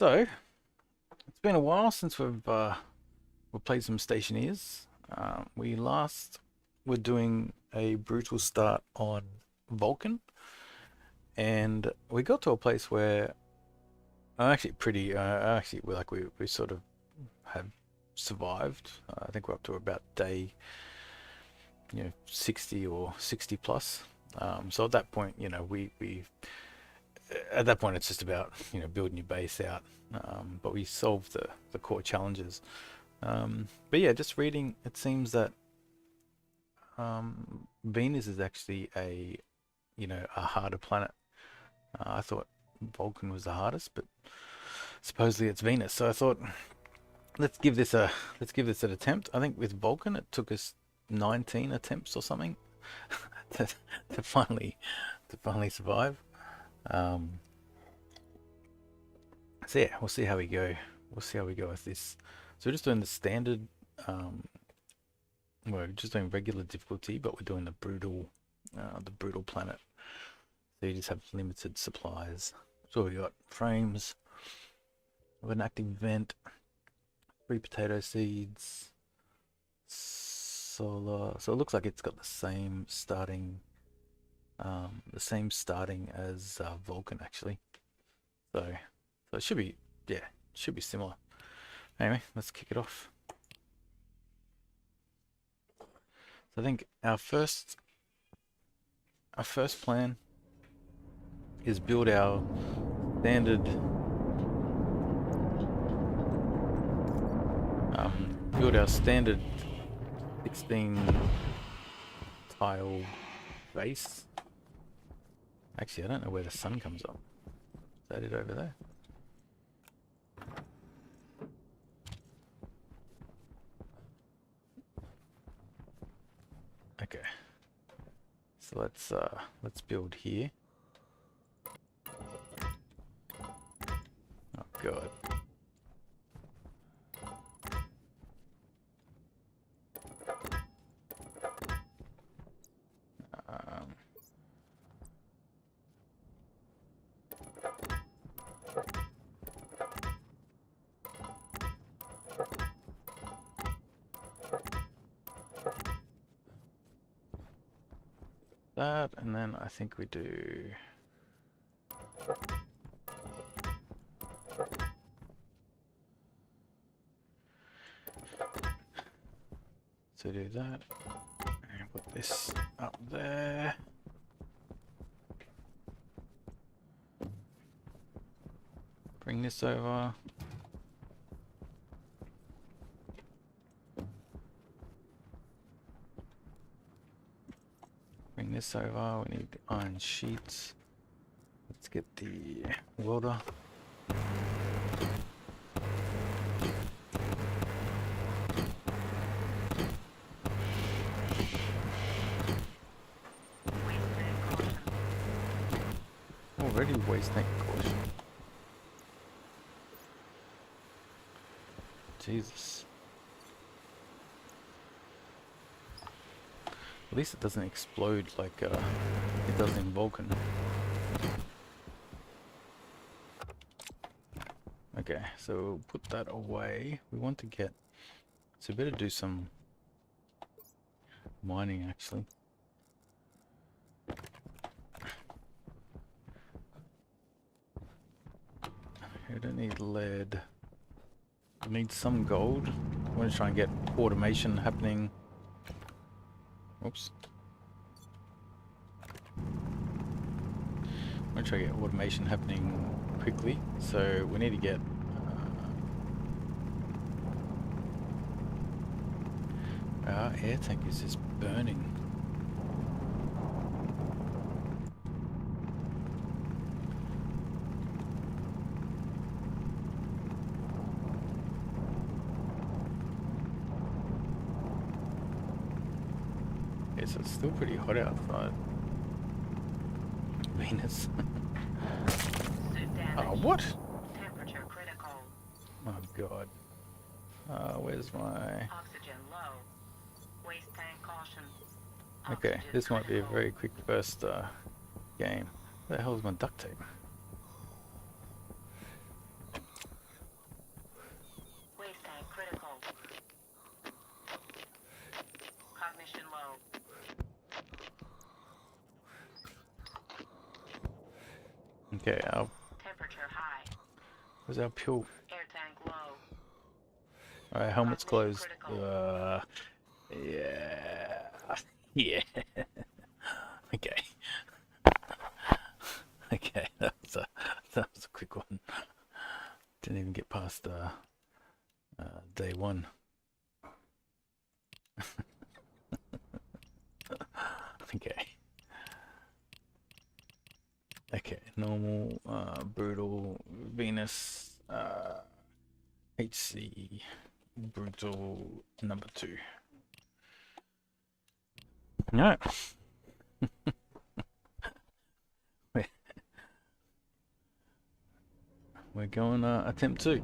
So, it's been a while since we've played some Stationeers. We last were doing a brutal start on Vulcan, and we got to a place where actually we sort of have survived. I think we're up to about day 60 or 60 plus. So at that point, we at that point it's just about building your base out. But we solved the core challenges. But yeah, just reading, it seems that Venus is actually a harder planet. I thought Vulcan was the hardest, but supposedly it's Venus. So I thought let's give this an attempt. I think with Vulcan it took us 19 attempts or something to, to finally survive. Um, so yeah, we'll see how we go. We'll see how we go with this. So we're just doing the standard. We're just doing regular difficulty, but we're doing the brutal planet. So you just have limited supplies. So we got frames of an active vent, 3 potato seeds, solar. So it looks like it's got the same starting as Vulcan actually. So it should be, yeah, it should be similar. Anyway, let's kick it off. So I think our first plan is standard build our standard 16 tile base. Actually, I don't know where the sun comes up. Is that it over there? Okay. So let's build here. Oh god. Um, that, and then I think we do do that and put this up there. Bring this over. Bring this over. We need iron sheets. Let's get the welder. Already wasting caution. Jesus. At least it doesn't explode like it does in Vulcan. Okay, so we'll put that away. We want to get... So better do some mining actually. We don't need lead. We need some gold. I want to try and get automation happening. Oops. I'm going to try to get automation happening quickly, so we need to get our air tank is just burning. Okay, so it's still pretty hot outside. Venus. Oh, what? Temperature critical. Oh god. Where's my... Oxygen low. Waste tank caution. Okay, Oxygen this might be a critical. very quick first game. Where the hell is my duct tape? Okay, Temperature high. where's our pill? Air tank low. Alright, helmet's Transmission closed. critical. Yeah. Yeah. Okay. Okay, that was a quick one. Didn't even get past day one. Okay. Okay, normal, brutal, Venus, HC, brutal, number 2. No. We're going attempt 2.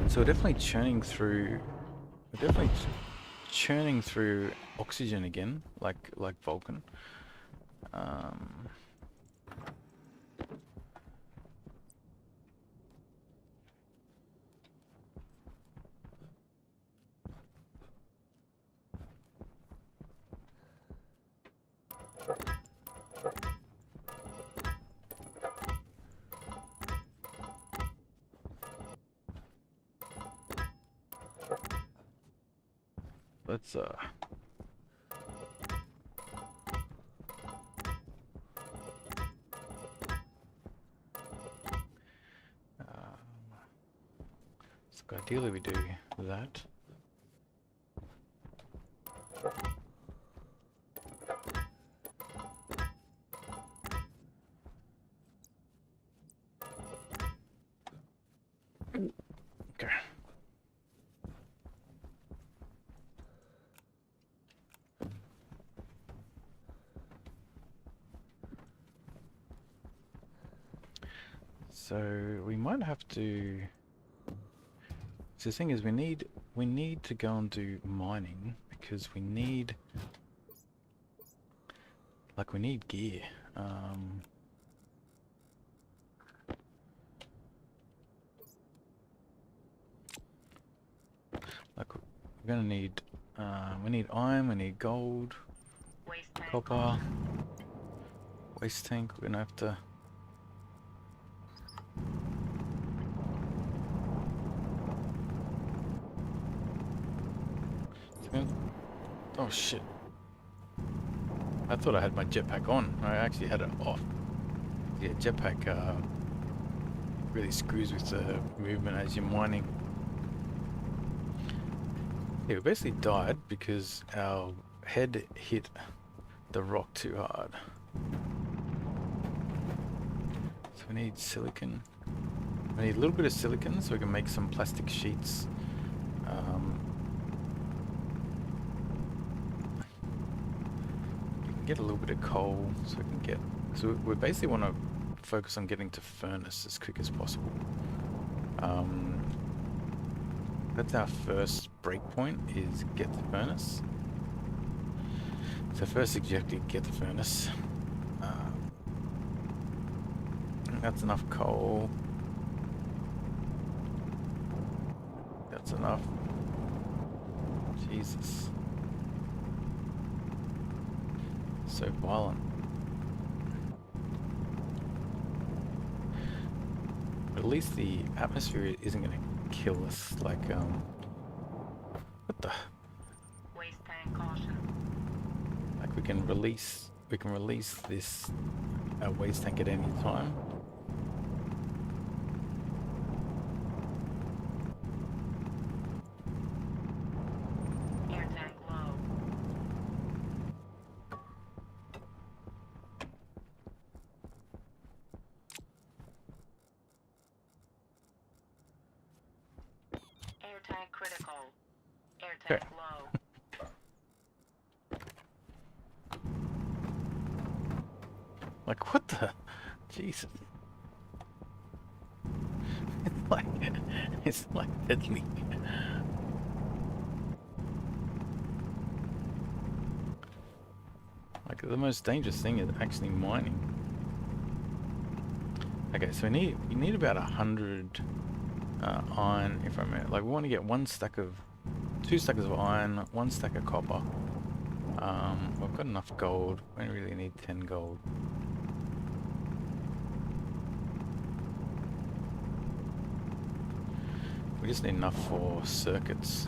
So we're definitely churning through. We're definitely churning through oxygen again, like Vulcan. Um, let's so ideally we do that. Okay. So we might have to. So the thing is, we need to go and do mining because we need gear. Like we're gonna need we need iron, we need gold, Waste tank copper, caution. waste tank. We're gonna have to. Oh shit! I thought I had my jetpack on. I actually had it off. Yeah, jetpack really screws with the movement as you're mining. Yeah, we basically died because our head hit the rock too hard. So we need silicon. We need a little bit of silicon so we can make some plastic sheets. We can get a little bit of coal so we can get. So we basically want to focus on getting to furnace as quick as possible. That's our first breakpoint, is get the furnace. So first objective, get the furnace. That's enough coal. That's enough. Jesus. So violent. But at least the atmosphere isn't going to kill us. Like, what the? Waste tank caution. Like we can release this waste tank at any time. Air tank low. Air tank critical. Air tank Okay. low. Like what the? Jesus. It's like deadly. Like the most dangerous thing is actually mining. Okay, so we need about 100 iron, if I may. Like we want to get 2 stacks of iron, 1 stack of copper, We've got enough gold. We don't really need 10 gold. We just need enough for circuits.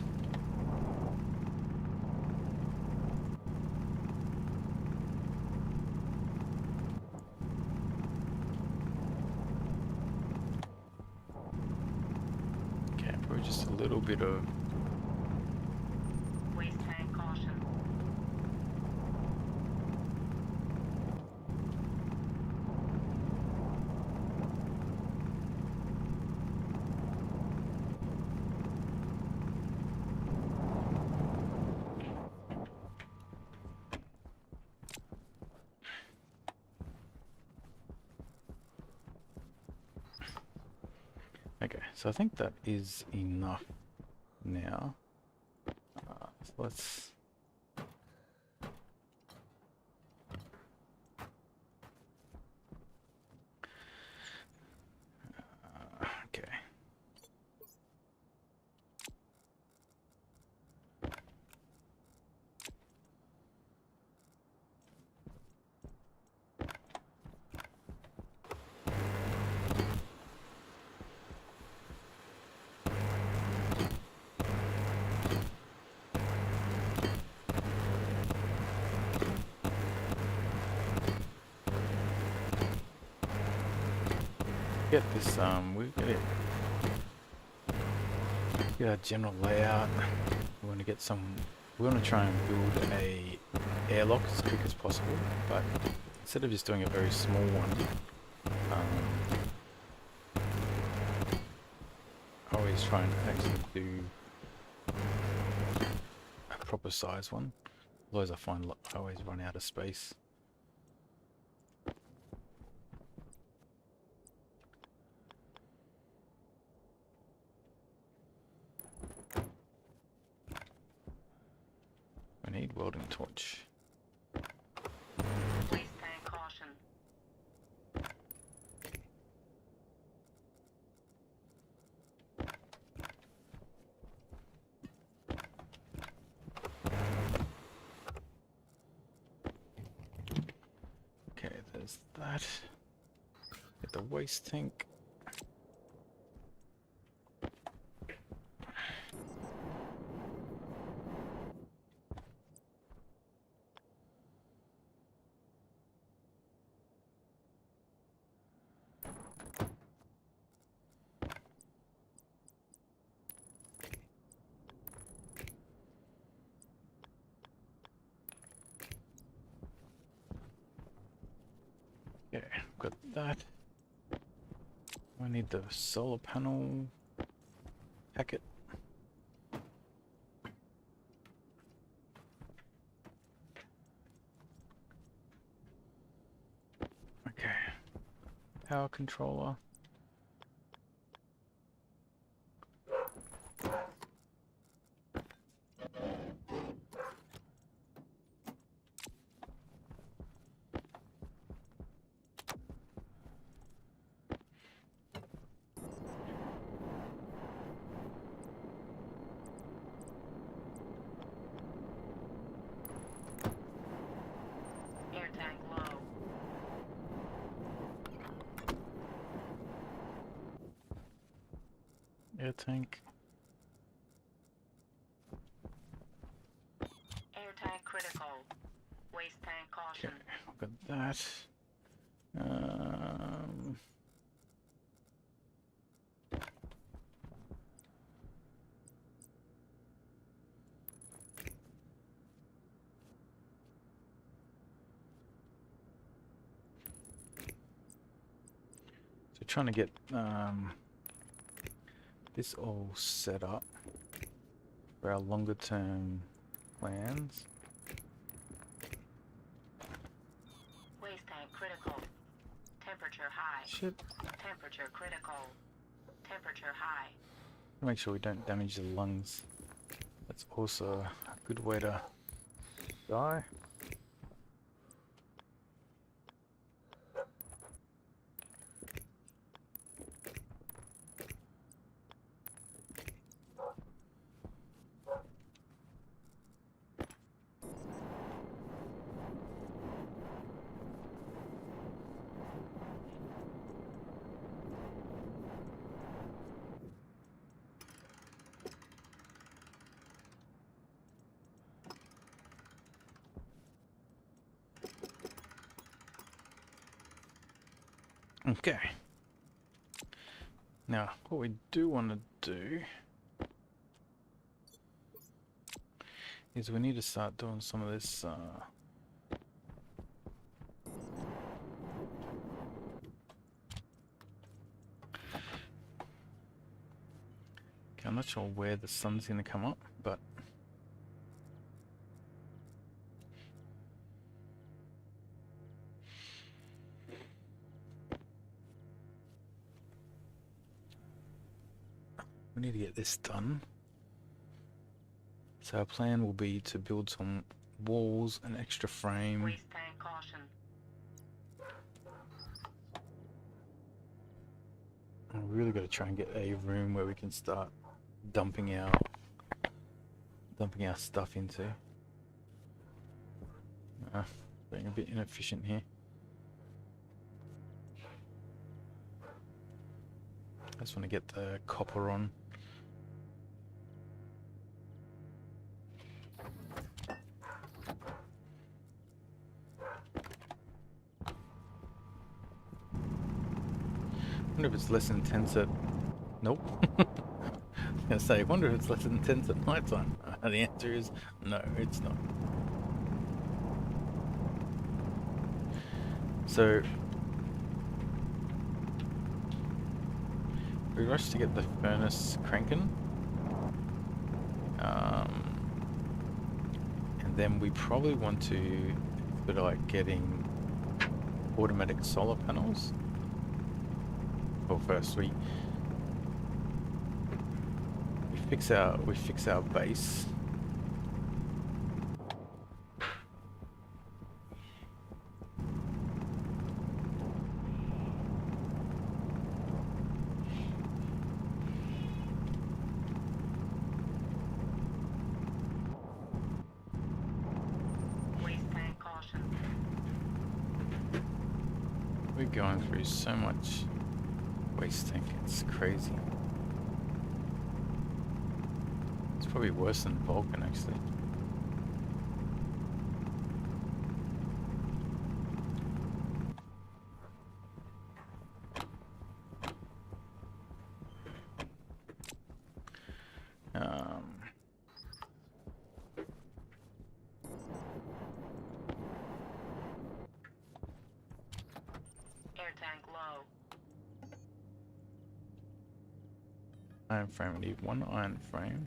Okay, probably just a little bit of... Waste tank caution. Okay, so I think that is enough now. So let's... okay. Get this, we get it. Get our general layout. We want to get some. We want to try and build a airlock as quick as possible, but instead of just doing a very small one, always try and actually do a proper size one. Otherwise, I find I always run out of space. I need welding torch. Waste tank caution. Okay, there's that. Get the waste tank. Okay, got that. I need the solar panel packet. Okay, power controller. Air tank low. Air tank. Air tank critical. Waste tank caution. Okay, I've got that. So trying to get this all set up for our longer term plans. Waste tank critical. Temperature high. Shit. Temperature critical. Temperature high. Make sure we don't damage the lungs. That's also a good way to die. Okay. Now, what we do want to do is we need to start doing some of this. Okay, I'm not sure where the sun's going to come up, but we need to get this done. So our plan will be to build some walls, an extra frame. Waste tank caution. We really got to try and get a room where we can start dumping our stuff into. Being a bit inefficient here. I just want to get the copper on. I wonder if it's less intense at... Nope. I was going to say, I wonder if it's less intense at night time. The answer is no, it's not. So we rushed to get the furnace cranking. And then we probably want to expedite getting automatic solar panels. Well, first we fix our base. Waste tank caution. We're going through so much waste tank, it's crazy. It's probably worse than Vulcan, actually. Air tank low. Iron frame, we need one iron frame.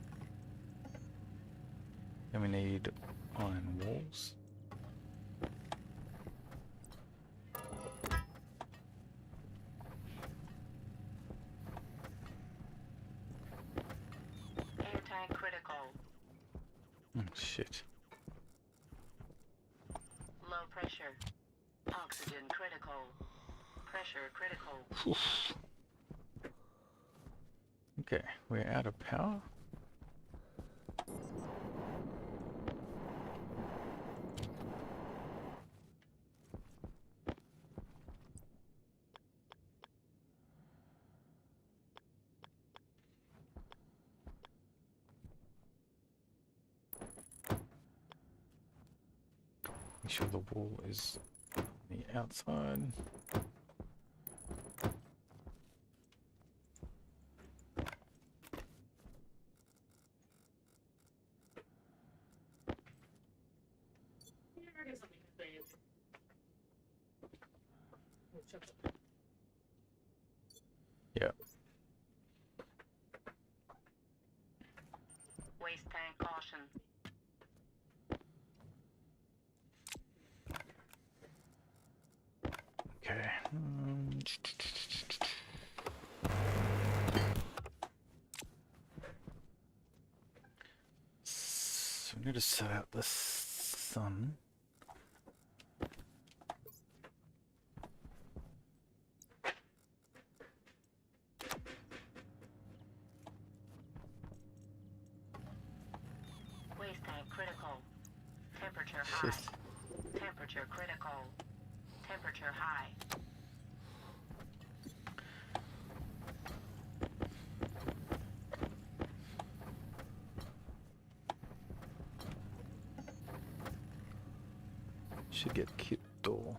Then we need iron walls. Air tank critical. Oh shit. Low pressure. Oxygen critical. Pressure critical. Oof. Okay, we're out of power. Make sure the wall is on the outside. Yeah. Waste tank caution. Okay. So we need to set out the sun. Waste tank critical. Temperature Shit. high. Temperature critical. Temperature high. Should get kit door.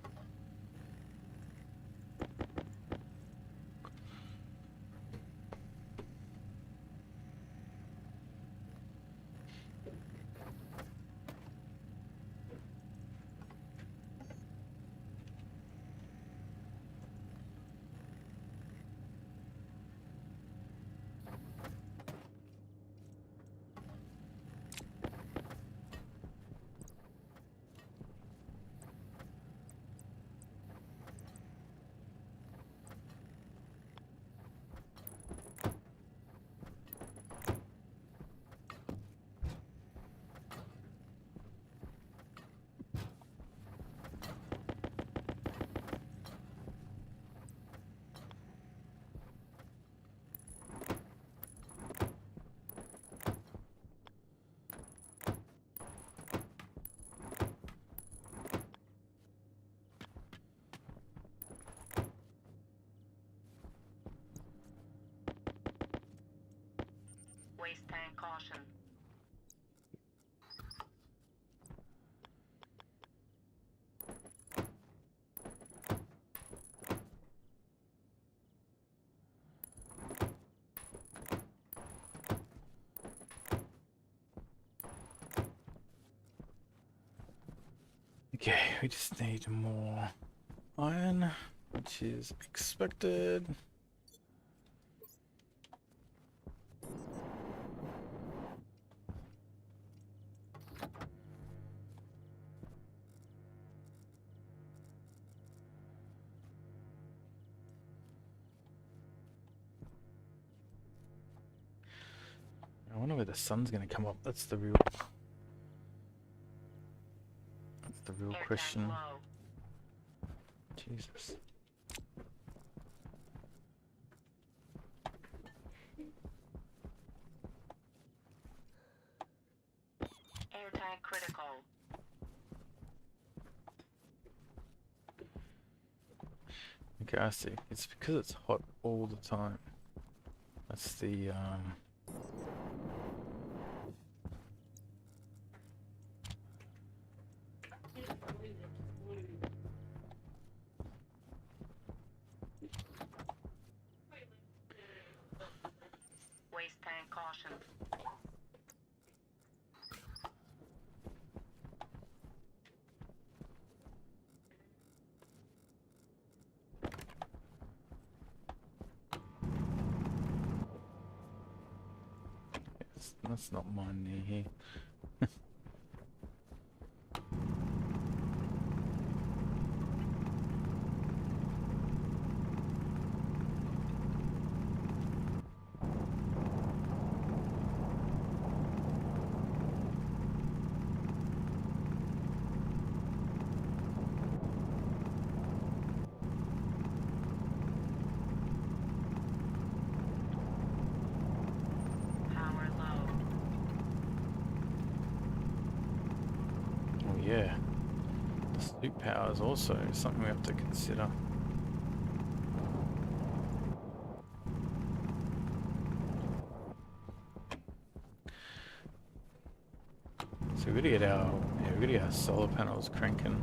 Waste tank caution. Okay, we just need more iron, which is expected. I wonder where the sun's going to come up. That's the real Air question. tank low. Jesus. Air tank critical. Okay, I see. It's because it's hot all the time. That's the Waste tank caution. that's not mine near here. Power low. Oh yeah. The suit power is also something we have to consider. So we gotta get our solar panels cranking.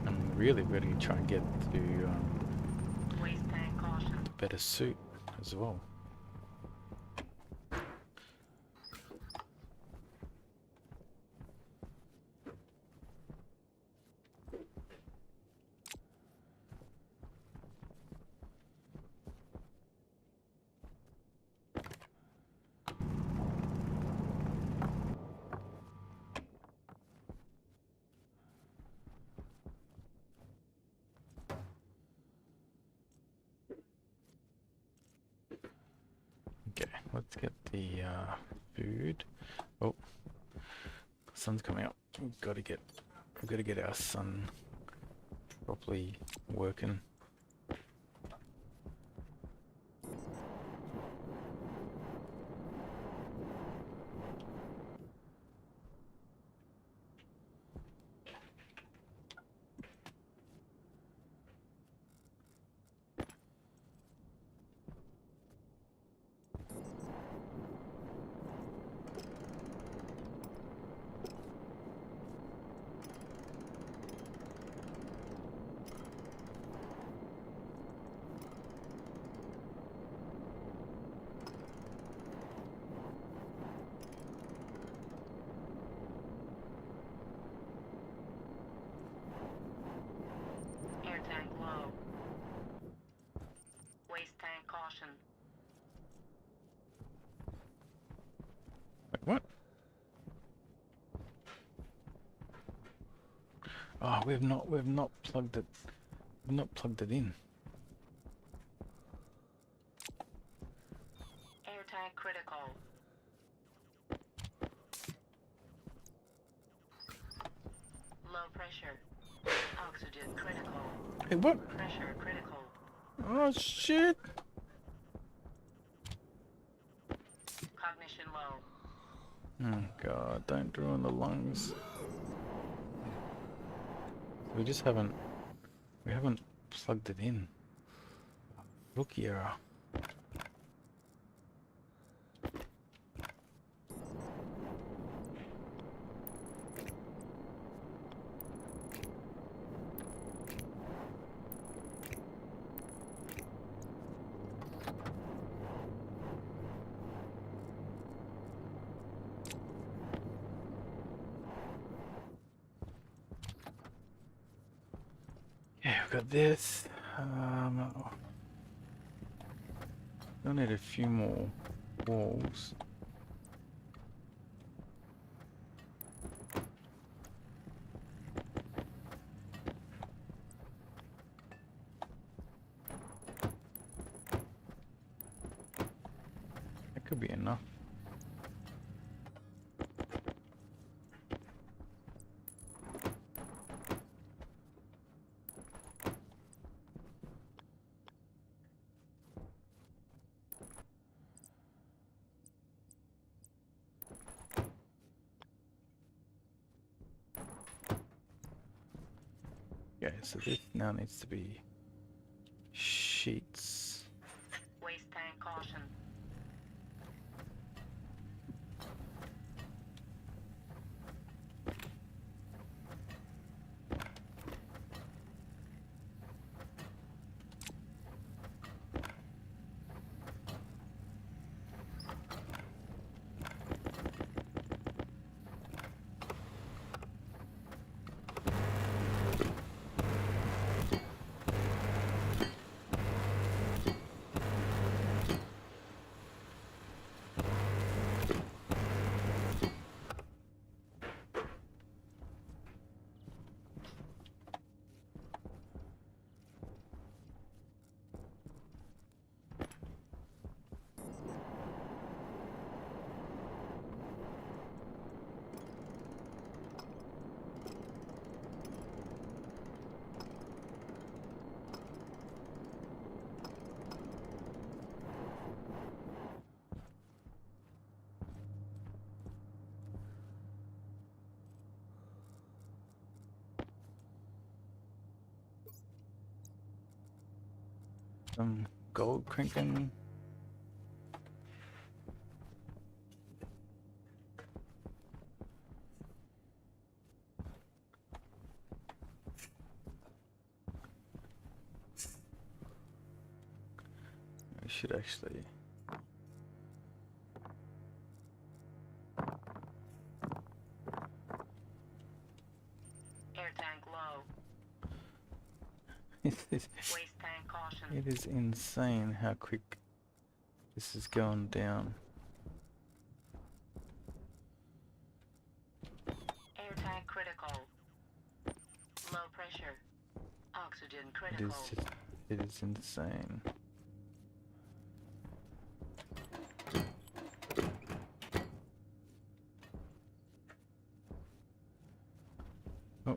And really, we're gonna try and get to Waste tank caution. a better suit as well. Okay, let's get the food. Oh, sun's coming up. We've got to get our sun properly working. Air tank low. Waste tank caution. Like what? Oh, we've not plugged it. We've not plugged it in. Air tank critical. Low pressure. Oxygen critical. Hey, what? Pressure critical. Oh shit! Cognition low. Oh god, don't ruin the lungs. We just haven't plugged it in. Rookie error. Yeah, we've got this. Still need a few more walls. That could be enough. Okay, so this now needs to be sheets. Waste tank caution. Some gold crinking. We should actually. Air tank low. It is, Waste tank caution. it is insane how quick this is going down. Air tank critical. Low pressure. Oxygen It critical. is just, it is insane. Oh,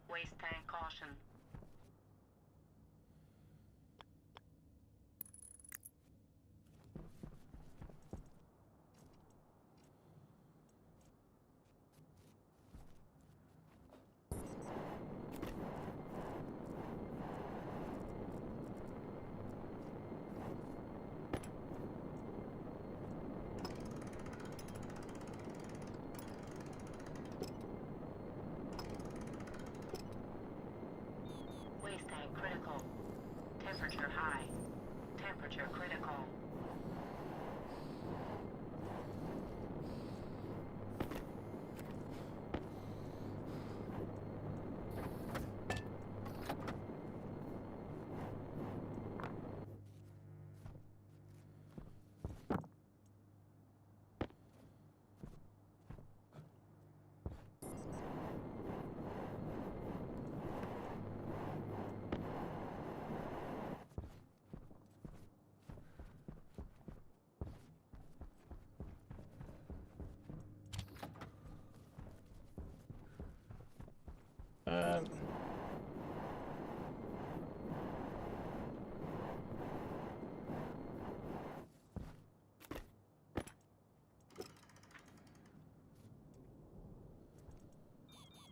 Waste tank caution. Temperature high. Temperature critical. Um,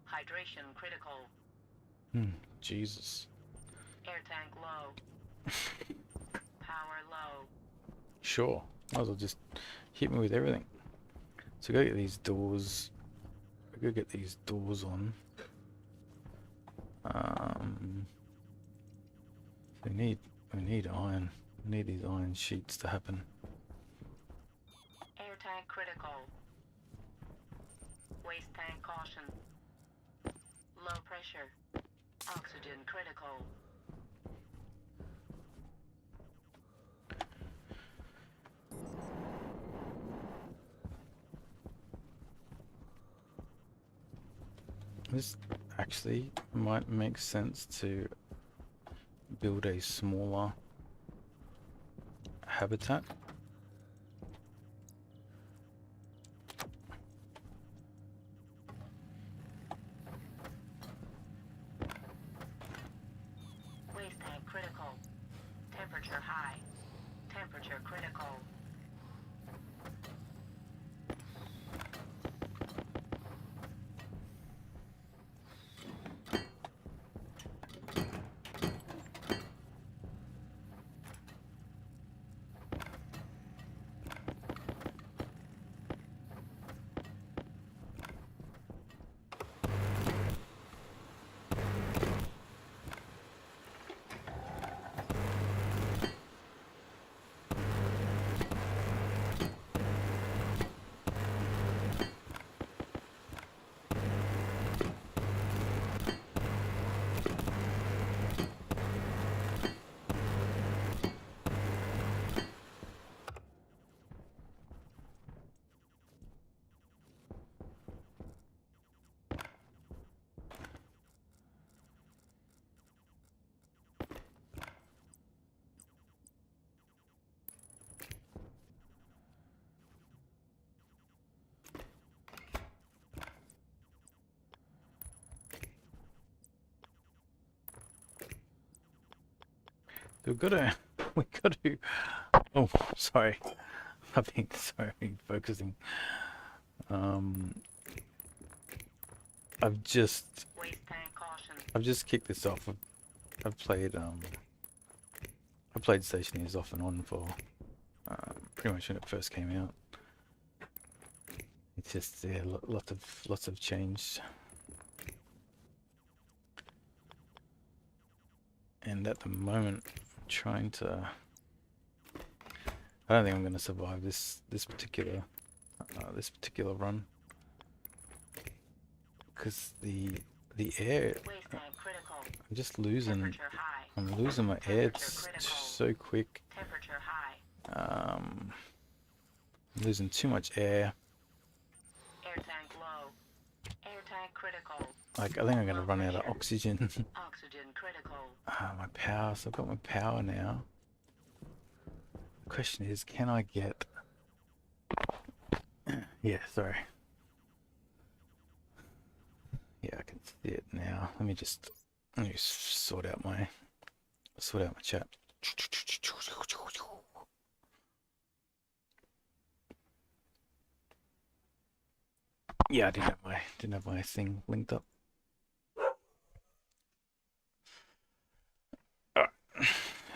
Hydration critical. Jesus. Air tank low. Power low. Sure. Might as well just hit me with everything. So gotta get these doors. I gotta get these doors on. We need iron. We need these iron sheets to happen. Air tank critical. Waste tank caution. Low pressure. Oxygen critical. This actually might make sense to build a smaller habitat. Waste tank critical. Temperature high. Temperature critical. We've got to. We got to. Oh, sorry. I've been sorry focusing. I've just Waste tank caution. kicked this off. I've played I played Stationeers off and on for pretty much when it first came out. It's just yeah, lots of change. And at the moment, I'm trying to. I don't think I'm going to survive this particular run because the air. Waste tank critical. I'm just losing. Temperature high. I'm losing my air. It's Temperature critical. so quick. Temperature high. I'm losing too much air. Air tank low. Air tank critical. Like I think I'm going to run out of oxygen. Oxygen critical. My power. So I've got my power now. The question is, can I get? Yeah, sorry. Yeah, I can see it now. Let me just sort out my chat. Yeah, I didn't have my thing linked up.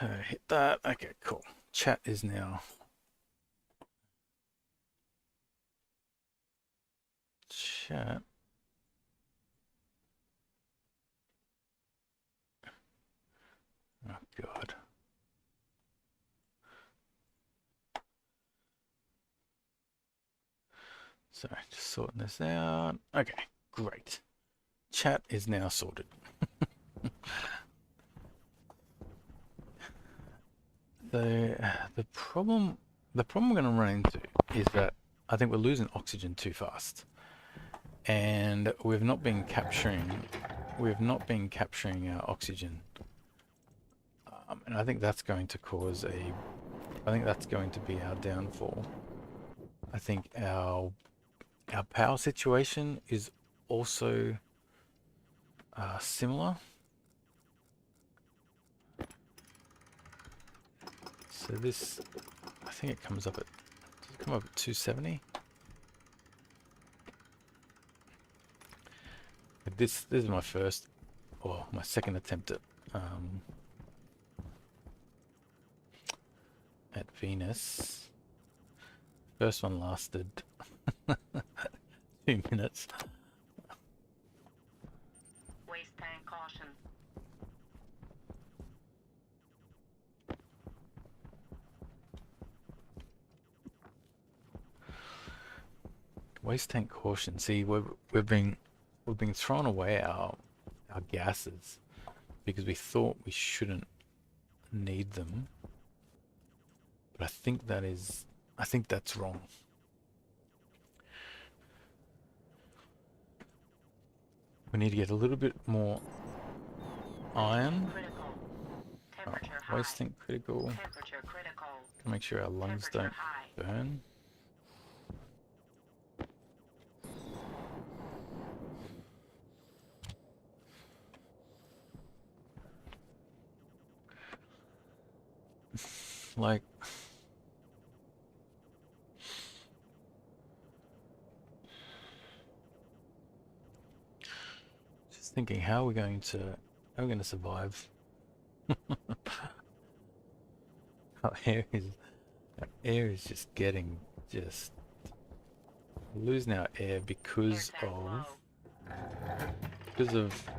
All right, hit that. Okay, cool. Chat is now. Chat. Oh God. So just sorting this out. Okay, great. Chat is now sorted. The problem we're going to run into is that I think we're losing oxygen too fast, and we've not been capturing our oxygen, and I think that's going to be our downfall. I think our power situation is also similar. So this, I think it comes up at, does it come up at 270? This is my first, or my second attempt at Venus. First one lasted 2 minutes. Waste tank caution. Waste tank caution. See, we've been throwing away our gases because we thought we shouldn't need them. But I think that's wrong. We need to get a little bit more iron. Critical. Temperature high. Waste tank critical. Temperature critical. To make sure our lungs don't burn. Like, just thinking, how are we going to survive? Our air is just getting losing our air because of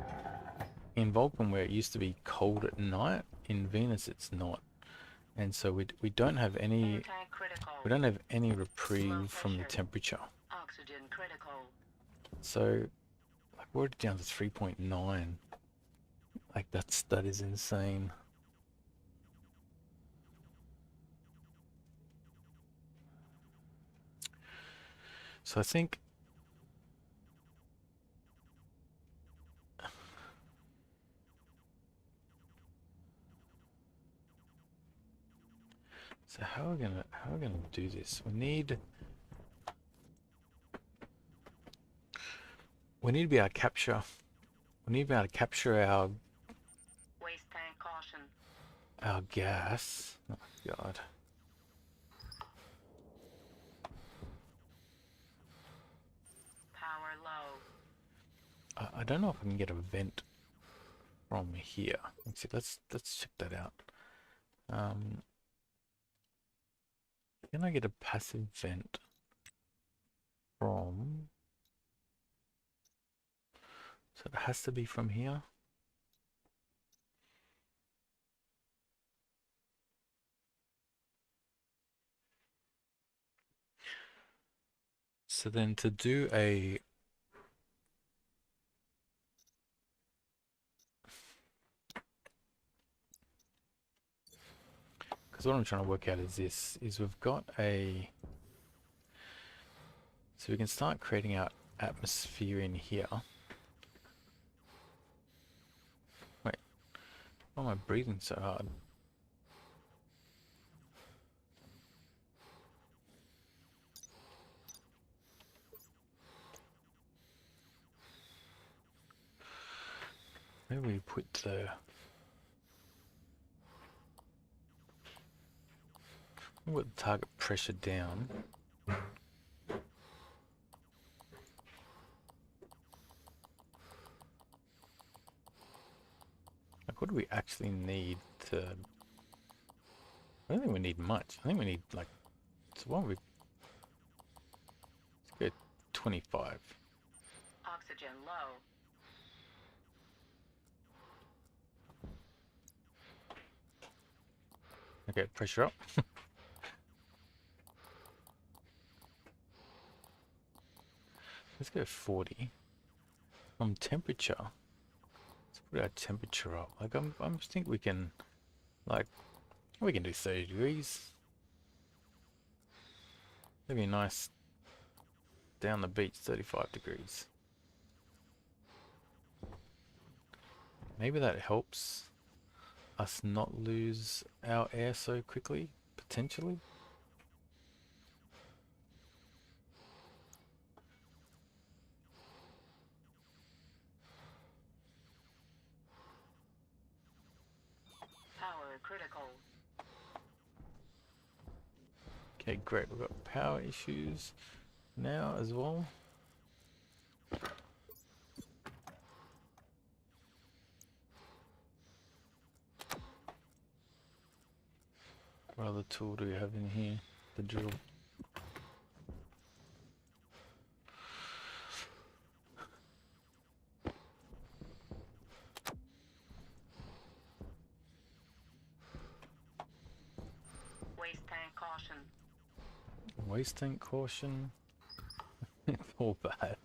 in Vulcan, where it used to be cold at night, in Venus it's not. And so we don't have any reprieve from the temperature. Oxygen critical. So like we're down to 3.9. Like that is insane. So I think so how are we gonna do this? We need to be able to capture. We need to be able to capture our Waste tank caution. Our gas. Oh God. Power low. I don't know if I can get a vent from here. Let's see. Let's check that out. Can I get a passive vent from? So it has to be from here. So then to do a because what I'm trying to work out is we've got a, so we can start creating our atmosphere in here. Wait, why am I breathing so hard? Maybe we put the, we'll put the target pressure down. Like, what do we actually need to? I don't think we need much. I think we need like, so what we? Let's go 25. Oxygen low. Okay, pressure up. Let's go 40. From temperature, let's put our temperature up. Like I think we can, like, we can do 30 degrees. That'd be nice. Down the beach, 35 degrees. Maybe that helps us not lose our air so quickly, potentially. Power critical. Okay, great. We've got power issues now as well. What other tool do we have in here? The drill. Waste tank caution. Waste tank caution. It's all bad.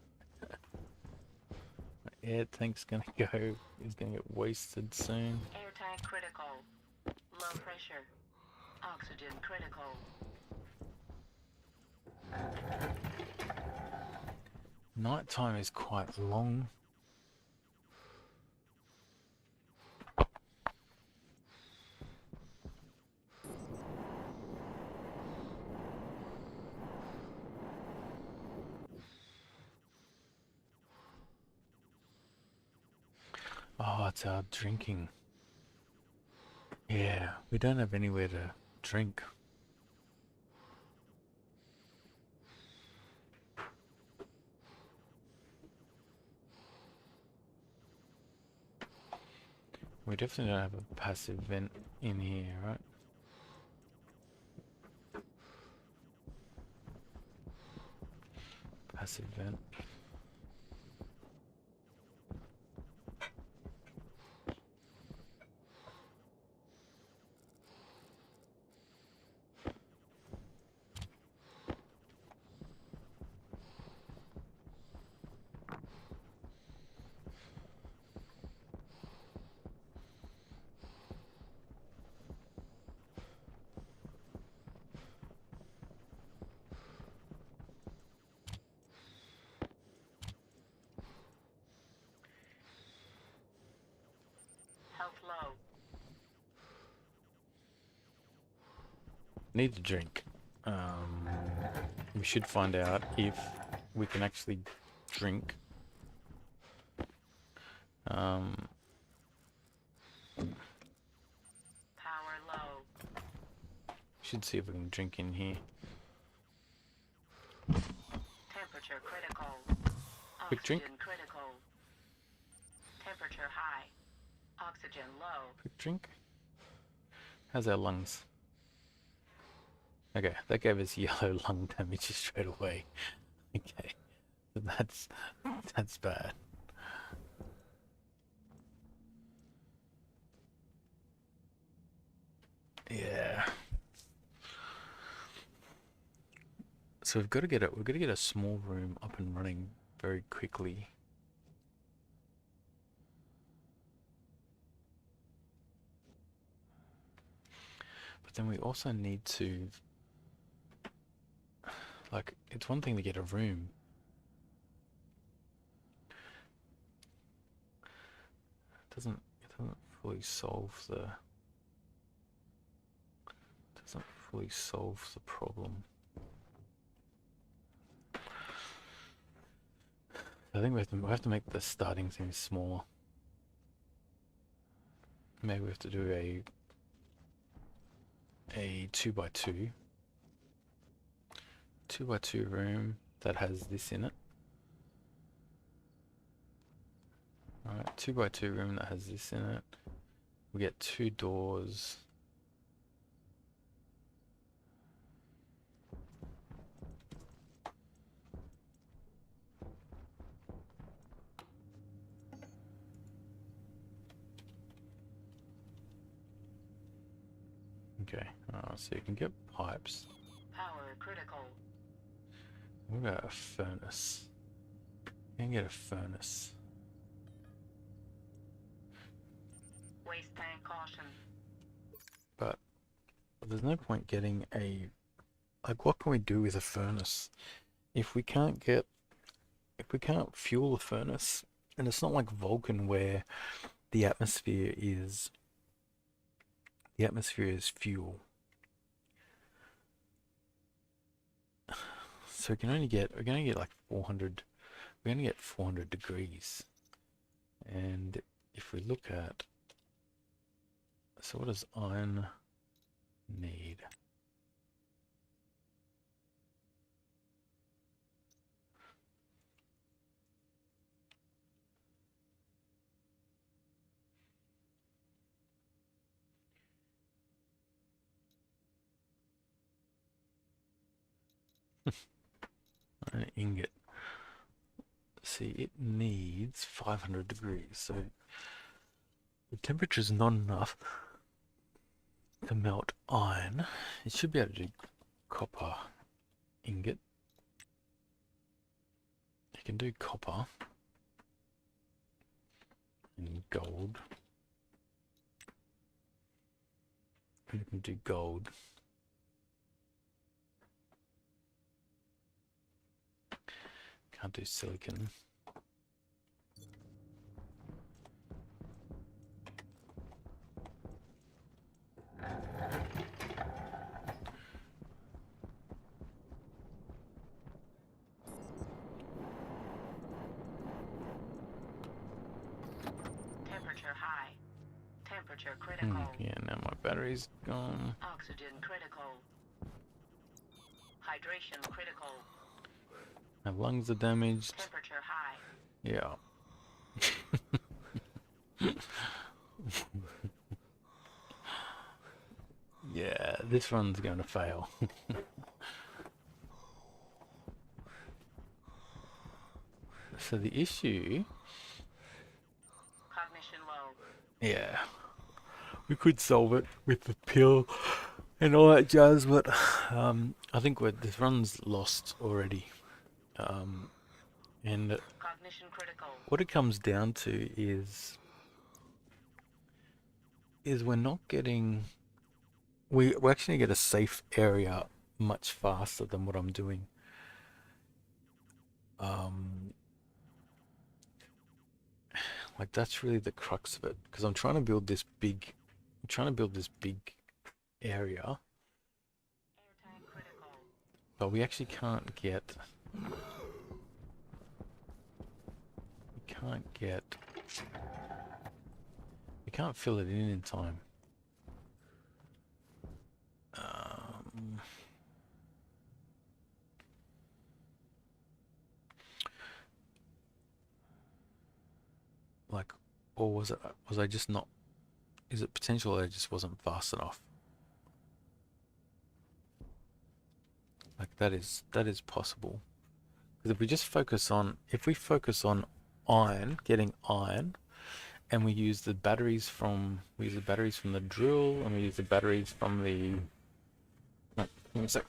My air tank's gonna go. Is gonna get wasted soon. Air tank critical. Low pressure. Oxygen critical. Nighttime is quite long. Oh, it's our drinking. Yeah, we don't have anywhere to drink. We definitely don't have a passive vent in here, right? Passive vent. Health low. Need to drink. We should find out if we can actually drink. Power low. Should see if we can drink in here. Temperature critical. Quick drink. Oxygen critical. Temperature high. Oxygen low. Quick drink. How's our lungs? Okay, that gave us yellow lung damage straight away. Okay, so that's bad. Yeah. So we've got to get a small room up and running very quickly. But then we also need to, like, it's one thing to get a room. It doesn't fully solve the problem. I think we have to make the starting thing smaller. Maybe we have to do a 2x2 room that has this in it. Alright, 2x2 room that has this in it. We get 2 doors. Okay, so you can get pipes. Power critical. What about a furnace? Can get a furnace. Waste tank caution. But there's no point getting a... Like, what can we do with a furnace? If we can't fuel a furnace, and it's not like Vulcan where the atmosphere is fuel. So we can only get like 400. We're gonna get 400 degrees. And if we look at, so what does iron need? An ingot. See, it needs 500 degrees, so the temperature is not enough to melt iron. It should be able to do copper ingot. You can do copper and gold. And you can do gold. Can't do silicon. Temperature high. Temperature critical. Yeah, now my battery's gone. Oxygen critical. Hydration critical. My lungs are damaged. Temperature high. Yeah. Yeah, this run's going to fail. So the issue... Cognition low. Yeah. We could solve it with the pill and all that jazz, but I think this run's lost already. And Cognition critical. what it comes down to is we're not getting... We actually get a safe area much faster than what I'm doing. Like that's really the crux of it, because I'm trying to build this big area, Airtime critical. but we actually can't get we can't fill it in time. Like, or was I just not... Is it potential that I just wasn't fast enough? Like that is possible. Because if we focus on iron, getting iron, and we use the batteries from the drill, and we use the batteries from the... No, give me a sec.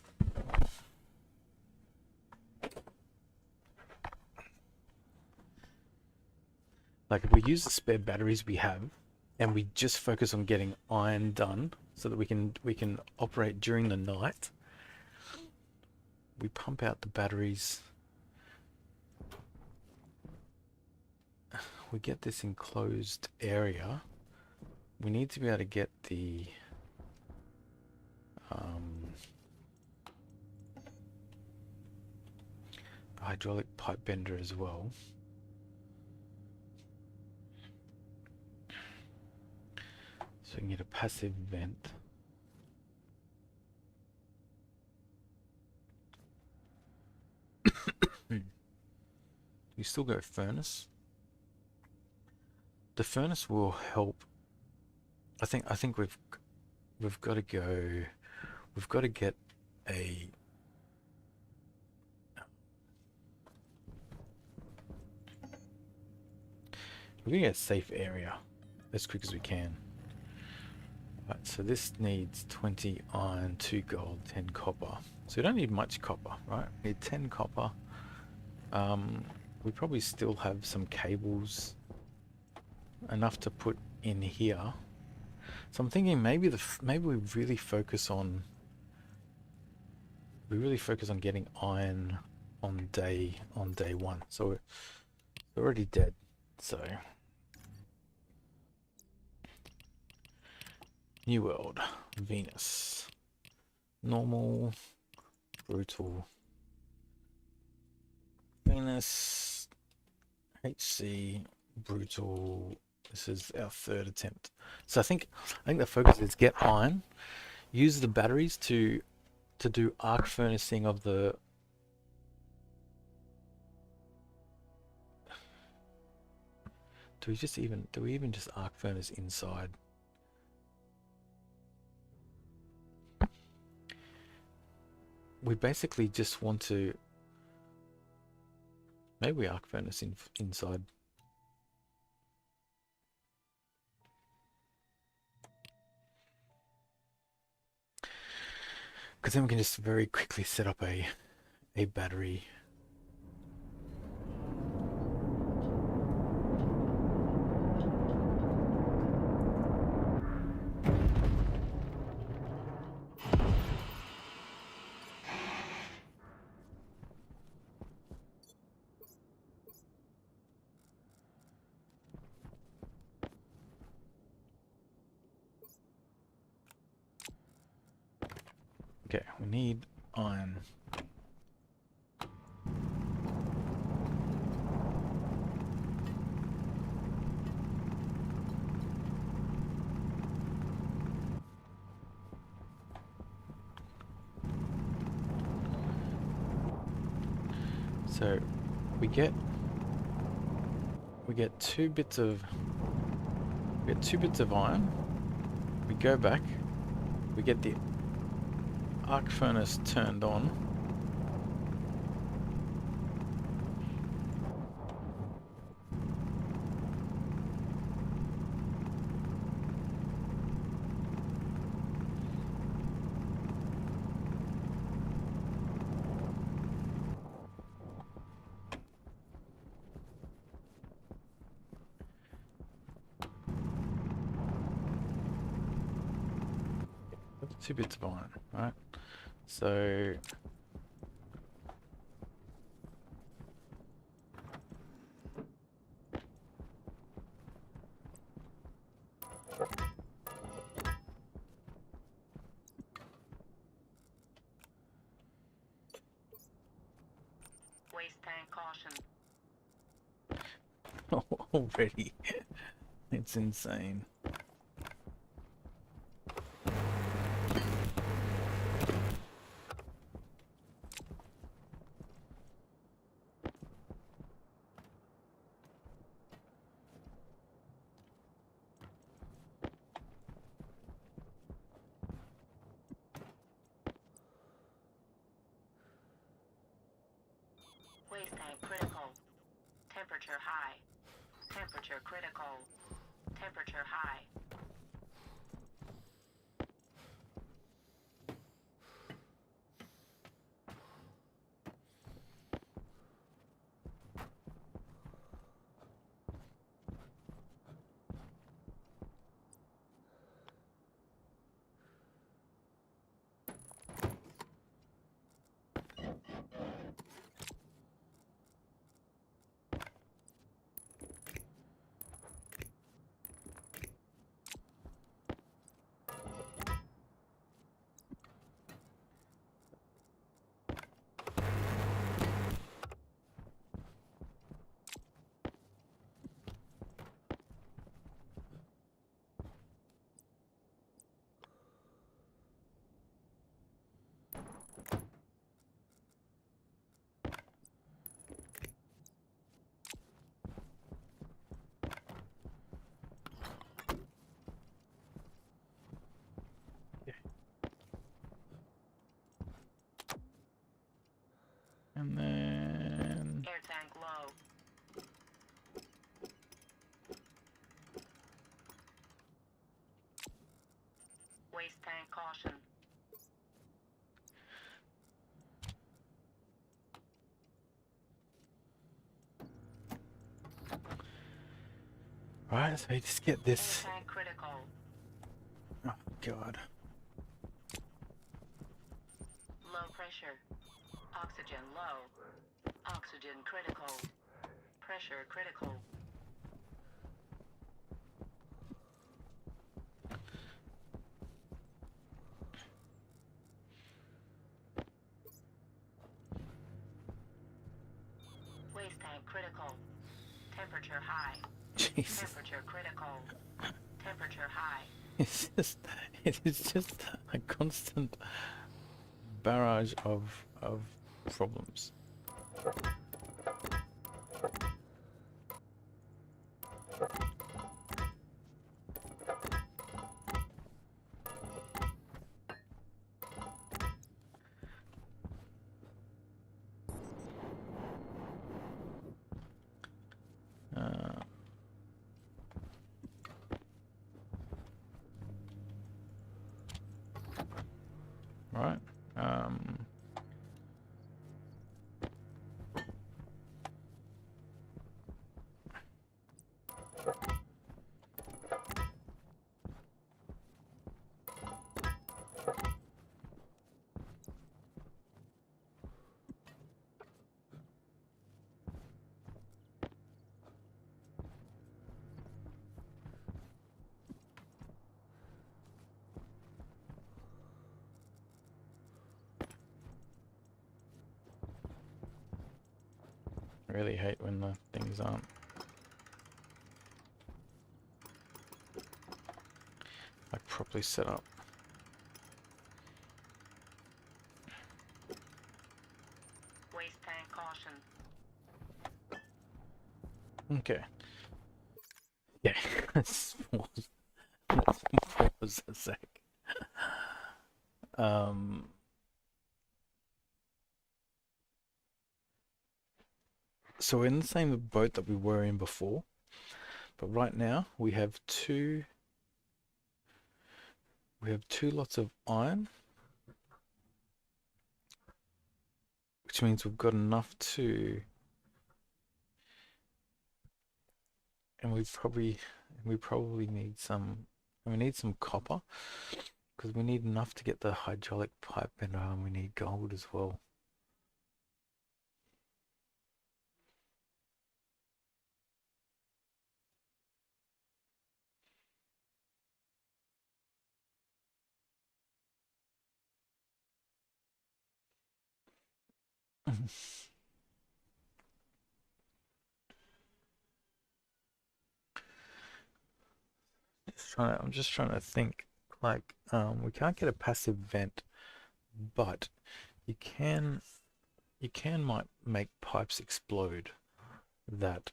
Like if we use the spare batteries we have, and we just focus on getting iron done, so that we can operate during the night. We pump out the batteries. We get this enclosed area. We need to be able to get the hydraulic pipe bender as well. So we can get a passive vent. We still go furnace. The furnace will help. I think we've got to go. We've got to get a... We're gonna get a safe area as quick as we can. Right, so this needs 20 iron, 2 gold, 10 copper. So we don't need much copper, right? We need 10 copper. we probably still have some cables enough to put in here. So I'm thinking maybe maybe we really focus on getting iron on day one. So we're already dead. So New World, Venus, normal, brutal, Venus, HC, brutal. This is our third attempt. So I think the focus is get iron, use the batteries to do arc furnacing of the. Do we even just arc furnace inside? We basically just want to. Maybe we arc furnace inside. Because then we can just very quickly set up a battery. Okay, we need iron. So we get two bits of iron. We go back. We get the arc furnace turned on. Two bits of iron, right? So Waste tank caution. already, it's insane. Waste tank critical. Temperature high. Temperature critical. Temperature high. Right, so you just get this. Tank critical. Oh god. Low pressure. Oxygen low. Oxygen critical. Pressure critical. Waste tank critical. Temperature high. Jesus. Temperature critical. Temperature high. It's just, it is just a constant barrage of problems. Uh, right. I really hate when the things aren't like properly set up. Waste tank caution. Okay. Yeah. Let's pause a sec. Um. So we're in the same boat that we were in before, but right now we have two lots of iron, which means we've got enough to, and we probably need some, we need some copper because we need enough to get the hydraulic pipe bender, and we need gold as well. I'm just trying to think. Like, we can't get a passive vent, but you can might make pipes explode that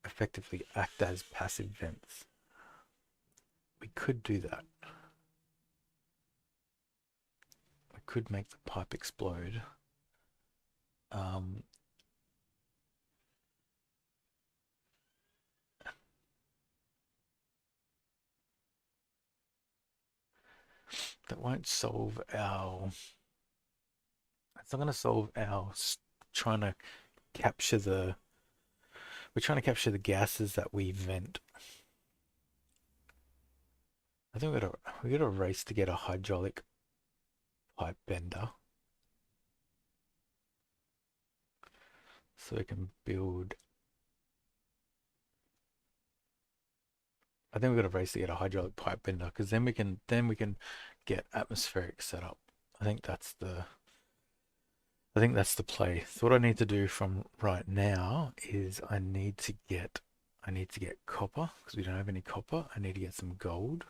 effectively act as passive vents. We could do that. We could make the pipe explode. That won't solve our. It's not going to solve our trying to capture the. We're trying to capture the gases that we vent. I think we got a race to get a hydraulic pipe bender, so we can build. I think we've got a race to get a hydraulic pipe bender because then we can get atmospheric set up. I think that's the play. So what I need to do from right now is I need to get copper because we don't have any copper. I need to get some gold.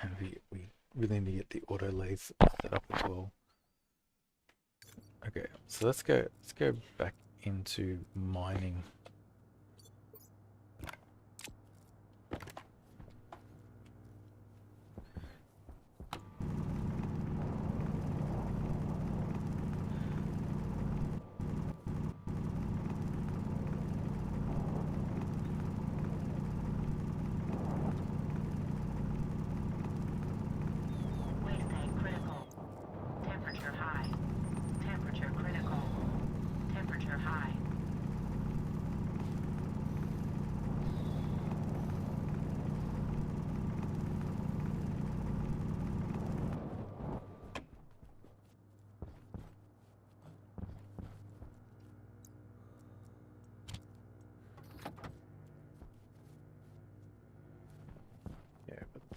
And we really need to get the auto lathe set up as well. Okay, so let's go back into mining. Waste tank critical. Temperature high. Temperature critical.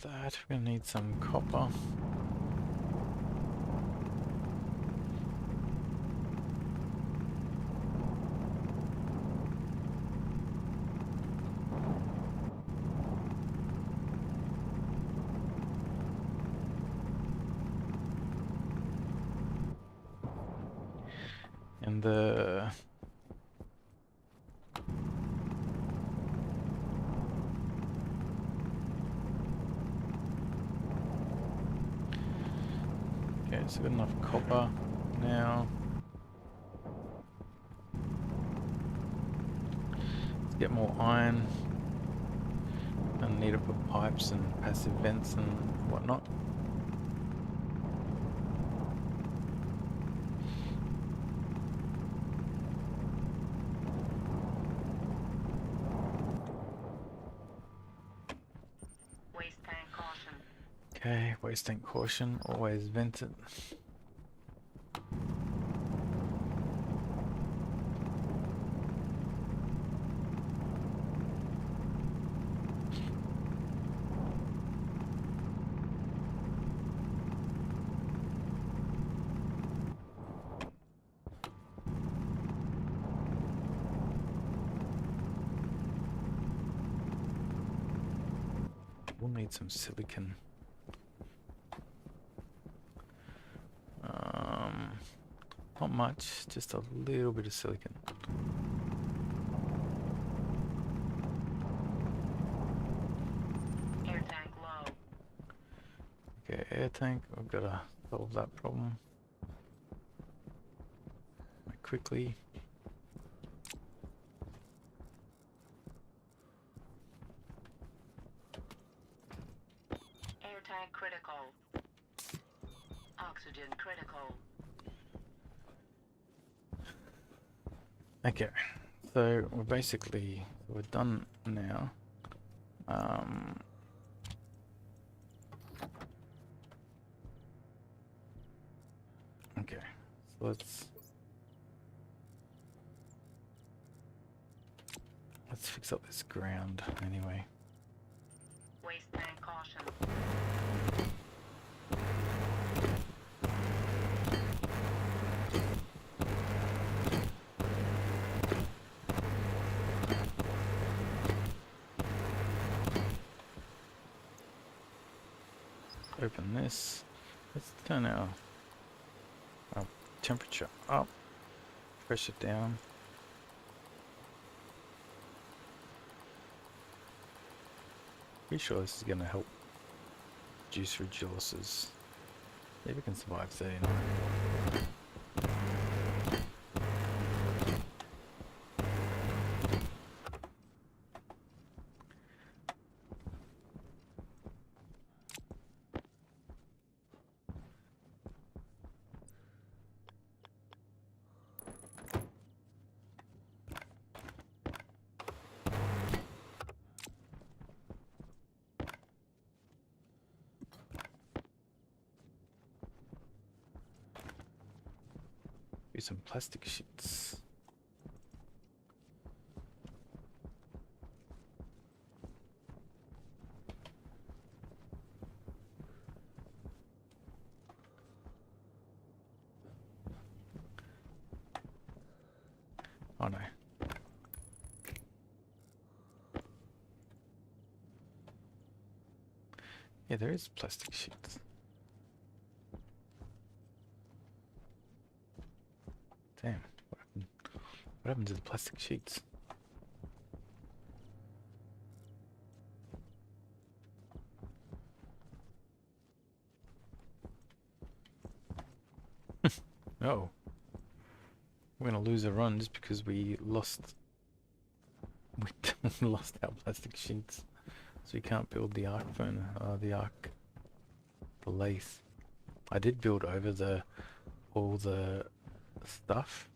that. We're gonna need some copper. And the okay, so got enough copper now. Let's get more iron. And need to put pipes and passive vents and whatnot. Waste tank caution. Okay, waste tank caution, always vent it. We'll need some silicon. Not much, just a little bit of silicon. Air tank low. Okay, air tank, we've got to solve that problem quickly. Air tank critical. Oxygen critical. Okay, so we're done now. Okay, so let's fix up this ground anyway. Waste tank caution. Open this. Let's turn our temperature up, pressure down. Pretty sure this is going to help reduce resources. See if we can survive 39. Use some plastic sheets. Oh no. Yeah, there is plastic sheets. Damn, what happened to the plastic sheets? Oh. We're gonna lose a run just because we lost lost our plastic sheets. So we can't build the arc furnace, the lathe. I did build over all the stuff.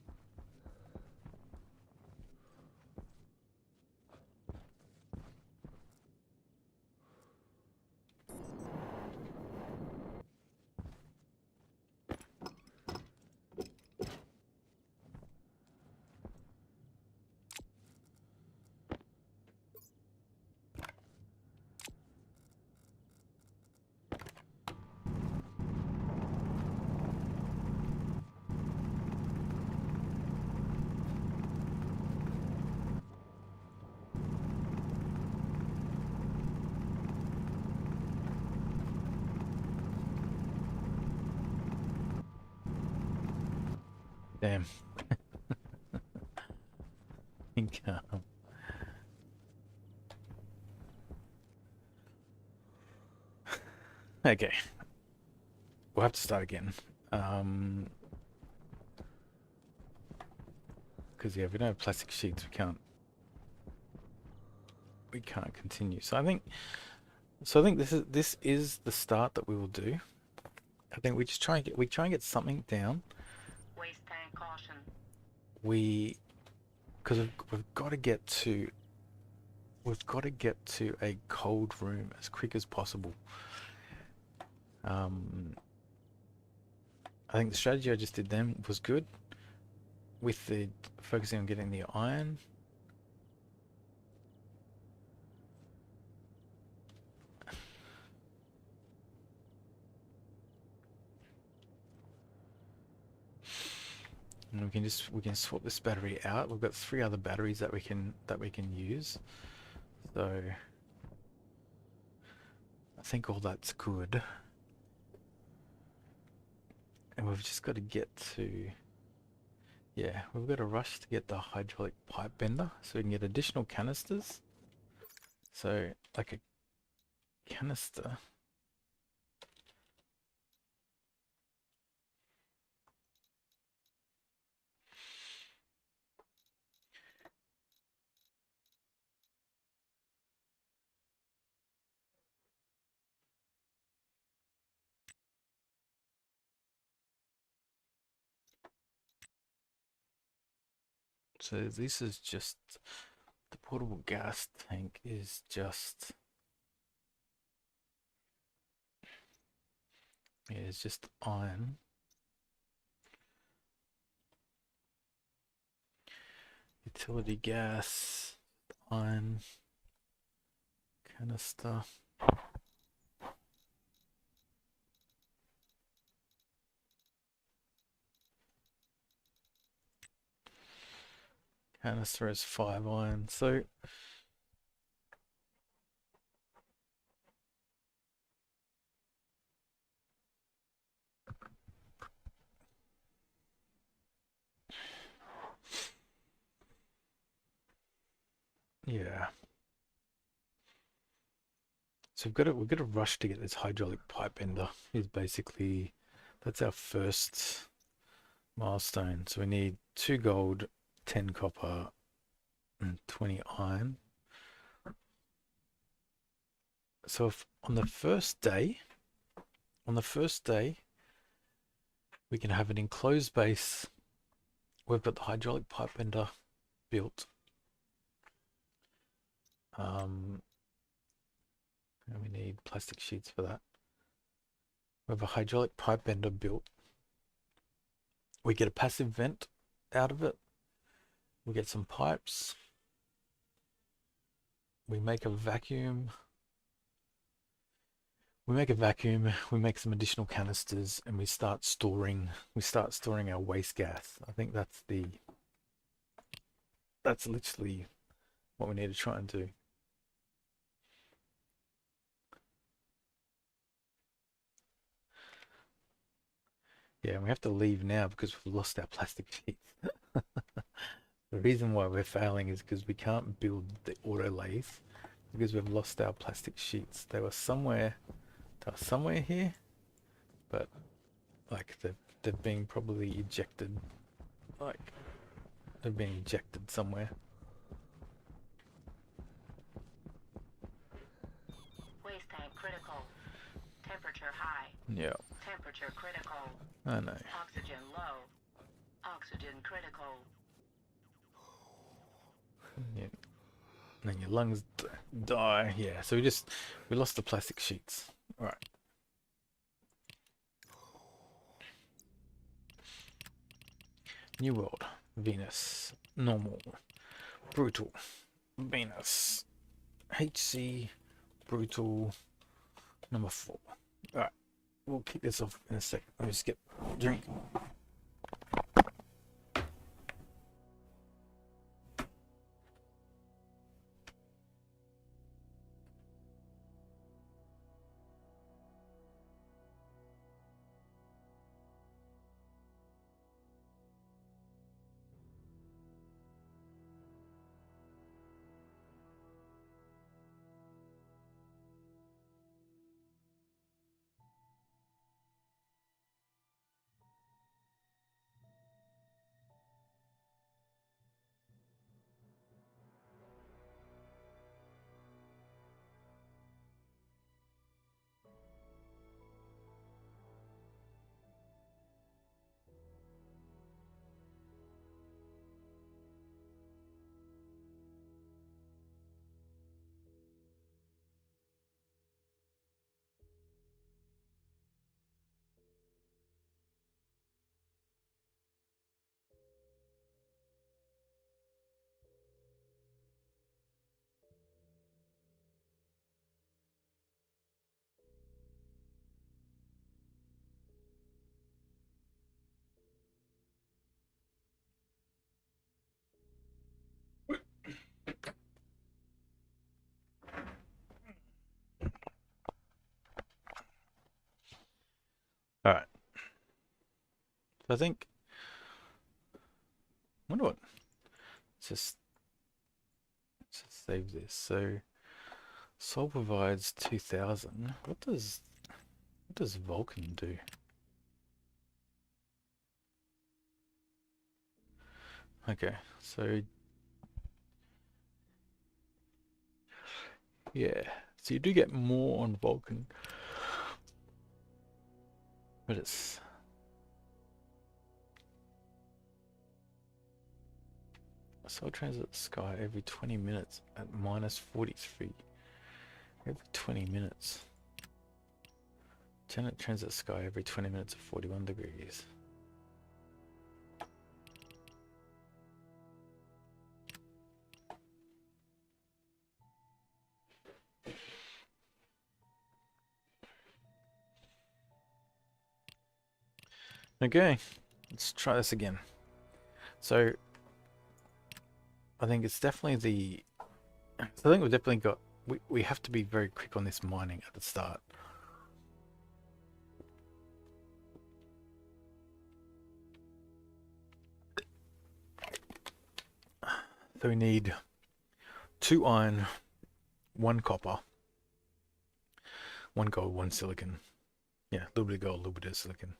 Damn. Income. Okay. We'll have to start again. Because yeah, if we don't have plastic sheets, we can't continue. So I think this is the start that we will do. I think we try and get something down. Waste tank caution. We because we've got to get to a cold room as quick as possible. Um, I think the strategy I just did then was good with the focusing on getting the iron. And we can swap this battery out. We've got 3 other batteries that we can use. So I think all that's good. And we've just got to get to yeah, we've got to rush to get the hydraulic pipe bender so we can get additional canisters. So like a canister. So this is just the portable gas tank is just iron. Utility gas, iron, canister. Canister is 5 iron. So yeah. So we've got to rush to get this hydraulic pipe bender. Is basically that's our first milestone. So we need 2 gold, 10 copper, and 20 iron. So if on the first day, we can have an enclosed base. We've got the hydraulic pipe bender built. And we need plastic sheets for that. We have a hydraulic pipe bender built. We get a passive vent out of it. We get some pipes. We make a vacuum. We make some additional canisters, and we start storing our waste gas. I think that's literally what we need to try and do. Yeah, and we have to leave now because we've lost our plastic sheets. The reason why we're failing is because we can't build the auto lathe because we've lost our plastic sheets. They were somewhere here, but like they've been probably ejected. Like they've been ejected somewhere. Waste tank critical. Temperature high. Yeah, Temperature critical. I know. Oxygen low. Oxygen critical. Yeah. And then your lungs die. Yeah, so we lost the plastic sheets. All right. New world. Venus. Normal. Brutal. Venus. HC. Brutal. Number 4. All right. We'll kick this off in a sec. Let me just get a drink. I think, wonder what, let's just save this. So Sol provides 2000. What does Vulcan do? Okay, so yeah, so you do get more on Vulcan, but it's Sol transit sky every 20 minutes at minus 43. Every 20 minutes. Janet transit sky every 20 minutes at 41 degrees. Okay, let's try this again. So I think it's definitely the. So I think we've definitely got. We have to be very quick on this mining at the start. So we need 2 iron, 1 copper, 1 gold, 1 silicon. Yeah, a little bit of gold, a little bit of silicon.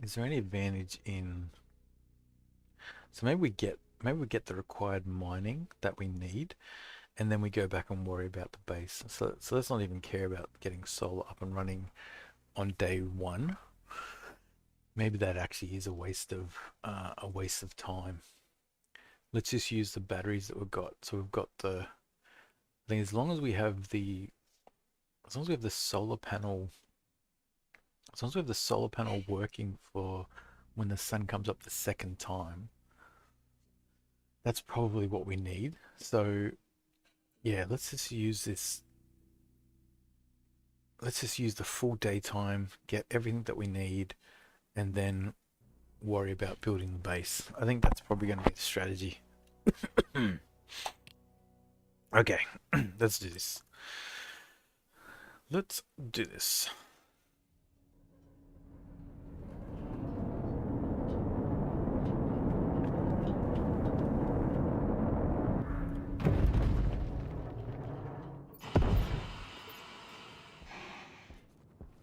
Is there any advantage in? So maybe we get the required mining that we need, and then we go back and worry about the base. So let's not even care about getting solar up and running on day 1. Maybe that actually is a waste of time. Let's just use the batteries that we've got. So we've got the. I think as long as we have the solar panel. As long as we have the solar panel working for when the sun comes up the second time, that's probably what we need. So yeah, let's just use this. Let's just use the full daytime, get everything that we need, and then worry about building the base. I think that's probably going to be the strategy. Okay, let's do this. Let's do this.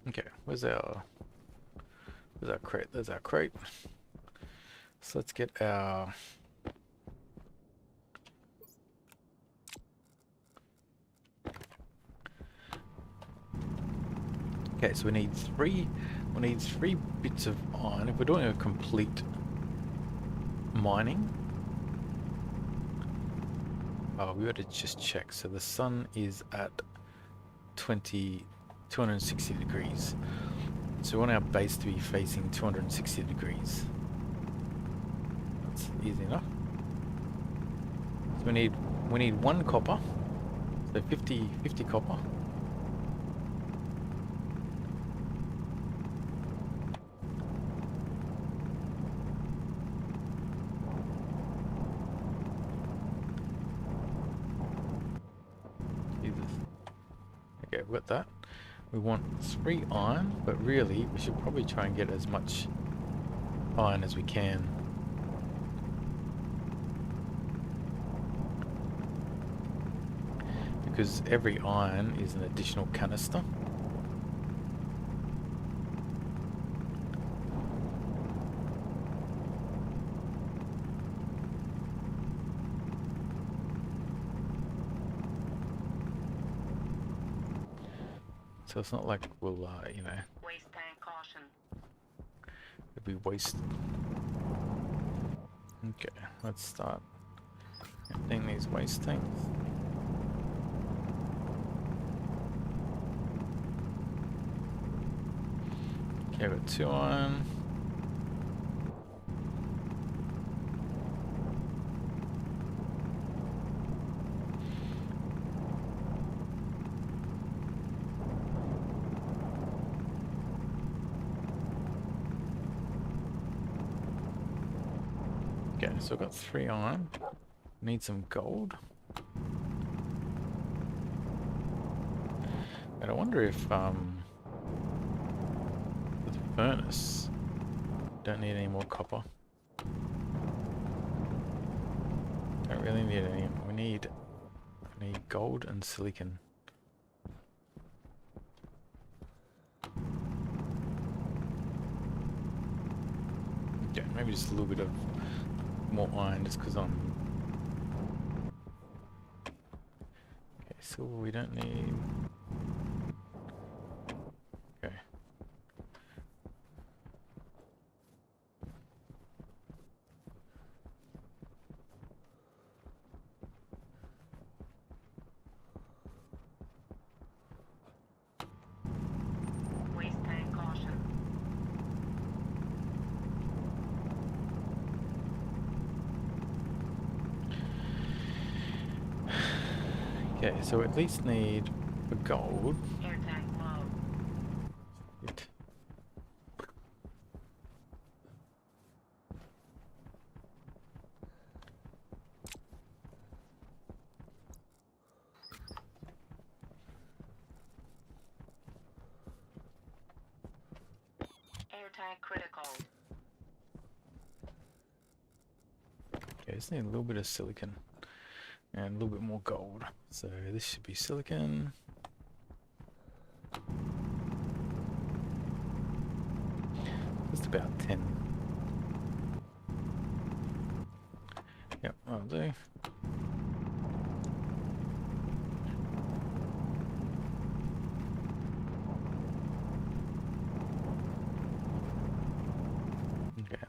Okay, where's our crate? There's our crate. So let's get our okay, so we need 3 bits of iron. If we're doing a complete mining, we ought to just check. So the sun is at 260 degrees. So we want our base to be facing 260 degrees. That's easy enough. So we need 1 copper. So 50 copper. Jesus. Okay, we've got that. We want 3 iron, but really we should probably try and get as much iron as we can. Because every iron is an additional canister. So it's not like we'll, you know, Waste tank caution. it'll be wasted. Okay, let's start emptying these waste tanks. Okay, we've got 2 iron. Okay, so I've got 3 iron. Need some gold. But I wonder if with the furnace, don't need any more copper. Don't really need any. We need gold and silicon. Yeah, maybe just a little bit of more iron, just because I'm. Okay, silver we don't need. Okay. Waste tank caution. Okay, so at least need the gold. Air tank low. It. Air tank critical. Okay, just need a little bit of silicon and a little bit more gold. So this should be silicon. Just about 10. Yep, I'll do. Okay,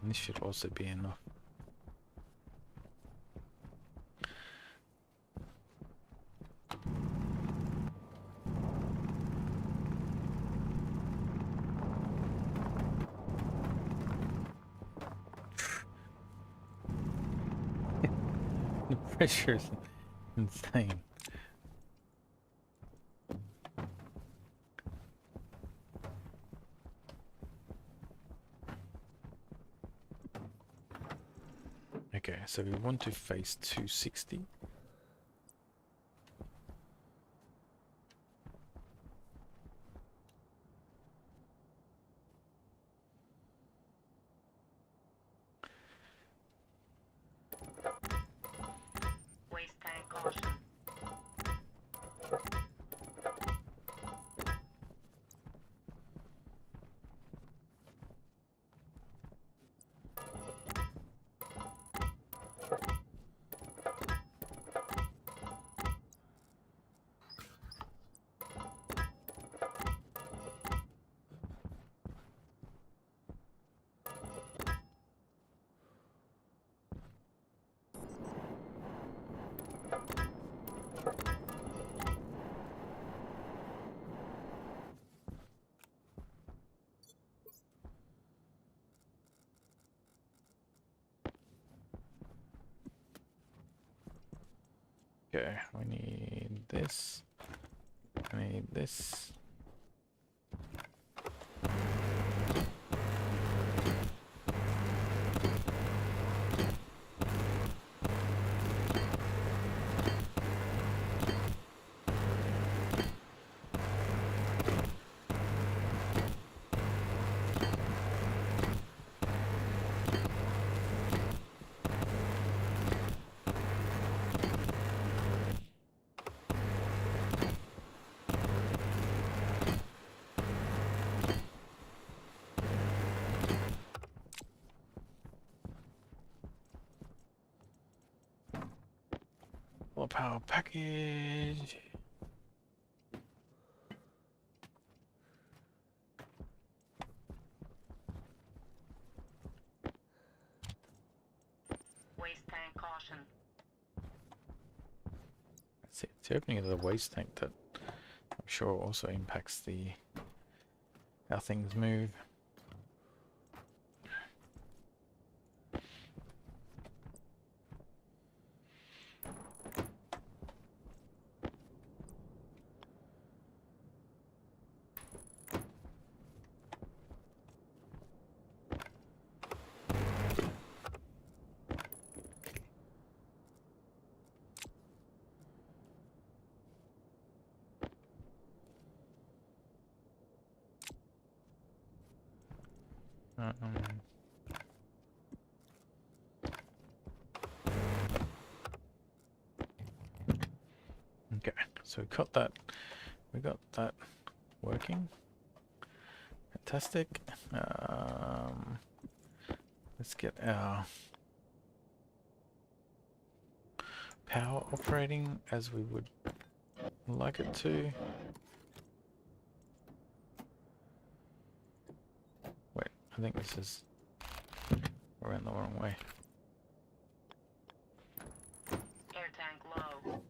and this should also be enough. The pressure is insane. Okay, so we want to face 260. Waste tank caution. Okay, we need this. I need this. Full power package. Waste tank caution. That's it. It's the opening of the waste tank that I'm sure also impacts the how things move. Um, okay, so we got that. We got that working. Fantastic. Let's get our power operating as we would like it to. Wait, I think this is around the wrong way. Air tank low.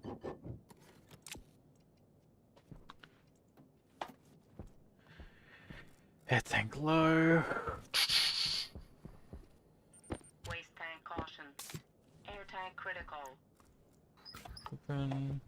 Air tank low. Waste tank caution. Air tank critical. Open.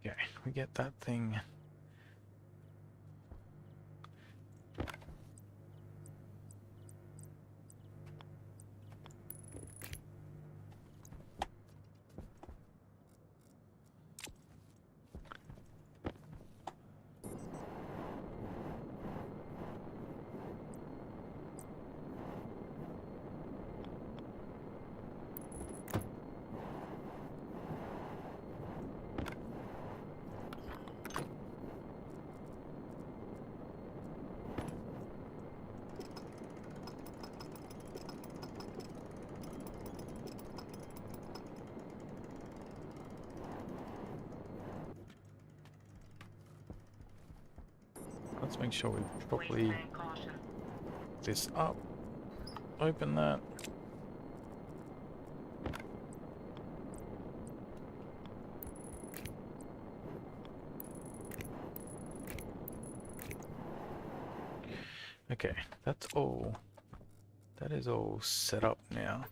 Okay, we get that thing. Let's make sure we Waste properly tank caution. this up. Open that. Okay, that's all. That is all set up now.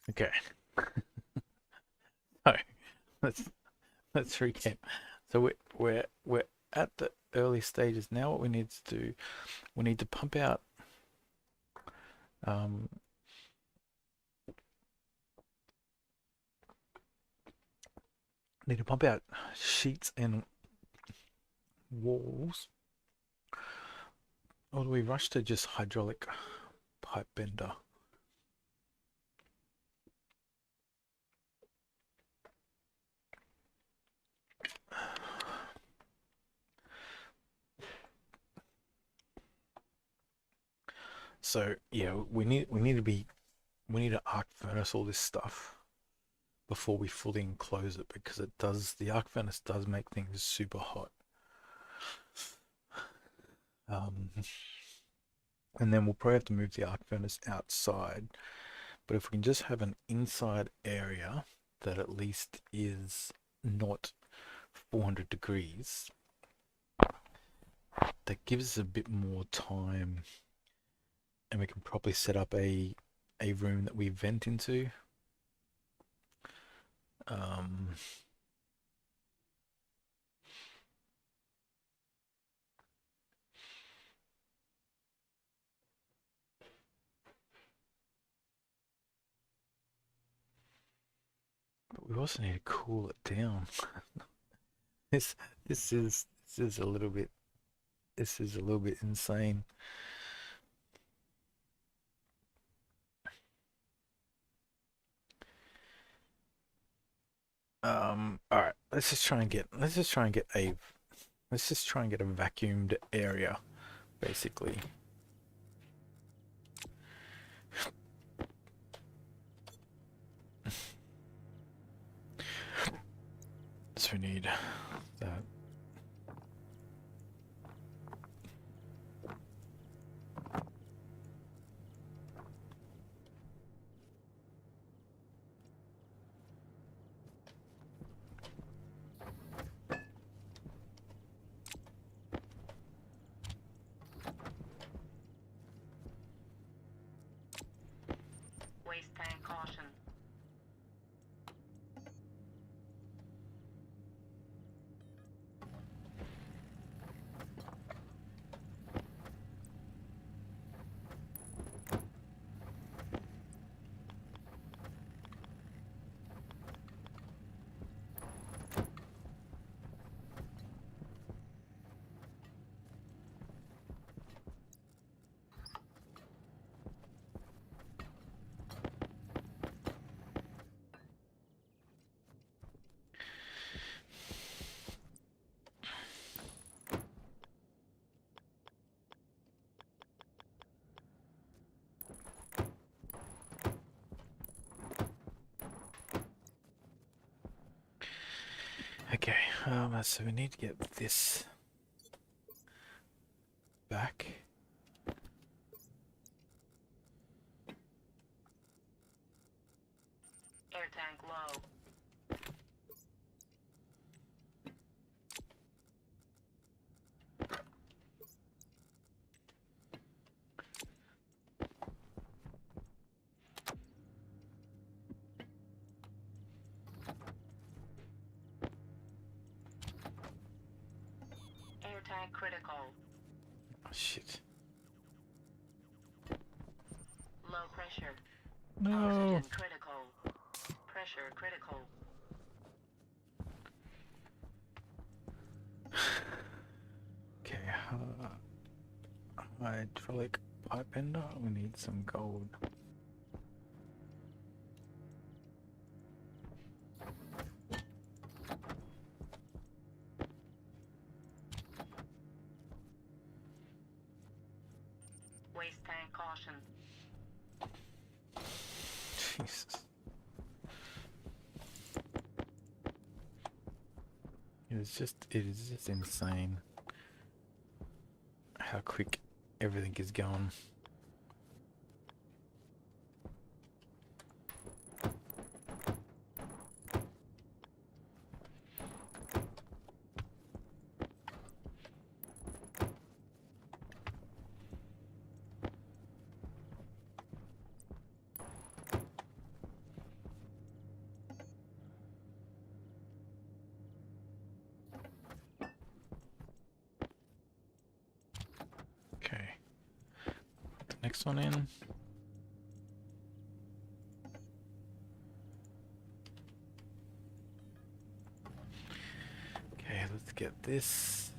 Okay. So let's let's recap. So we're at the early stages now. What we need to do, we need to pump out um, sheets and walls, or do we rush to just hydraulic pipe bender? So yeah, we need to arc furnace all this stuff before we fully enclose it, because the arc furnace does make things super hot. And then we'll probably have to move the arc furnace outside. But if we can just have an inside area that at least is not 400 degrees, that gives us a bit more time, and we can probably set up a room that we vent into. Um, but we also need to cool it down. this this is a little bit insane. All right. Let's just try and get a vacuumed area, basically. So we need that. Waste tank caution. Okay. So we need to get this back. Air tank low. Air tank critical. Oh, shit. Low pressure. No. Oxygen critical. Pressure critical. Okay. Hydraulic pipe ender. We need some gold. Waste tank caution. Jesus. It is just insane how quick everything is going. Okay. Put the next one in. Okay, let's get this.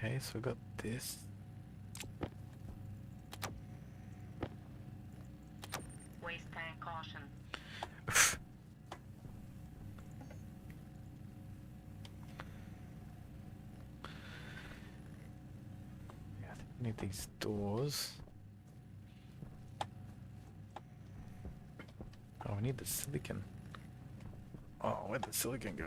Okay, so we got this. Waste tank caution. Yeah, I think we need these doors. Oh, we need the silicon. Oh, where'd the silicon go?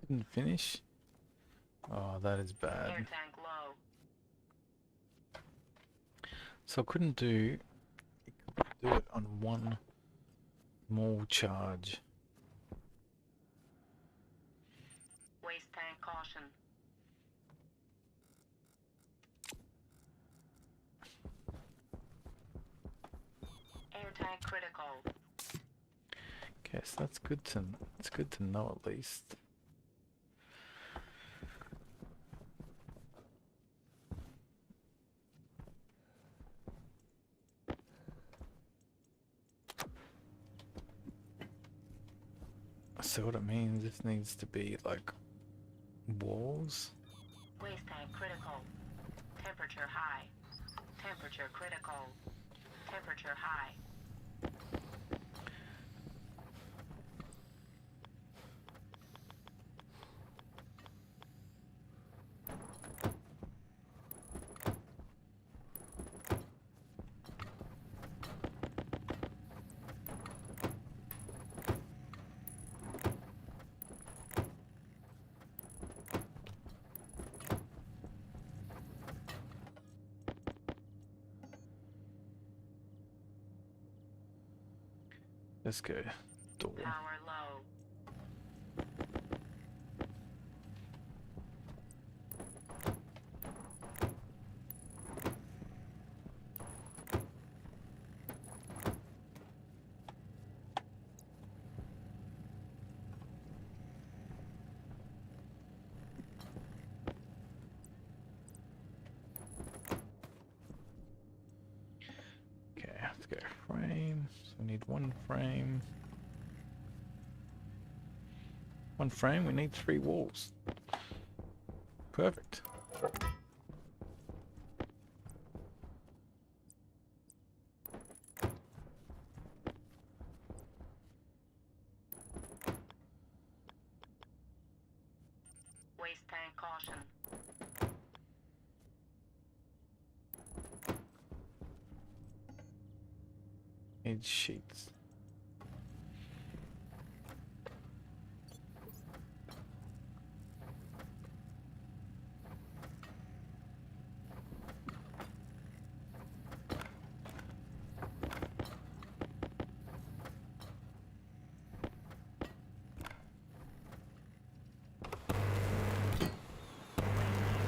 Didn't finish. Oh, that is Air bad. tank low. So I couldn't do it on one small charge. Waste tank caution. Air tank critical. Okay, so that's good to know at least. So what it means, this needs to be like walls. Waste tank critical. Temperature high. Temperature critical. Temperature high. Let's go. Door. Power low. Okay, let's go frame. So we need one frame. One frame, we need 3 walls. Perfect. Waste tank caution. Need sheets.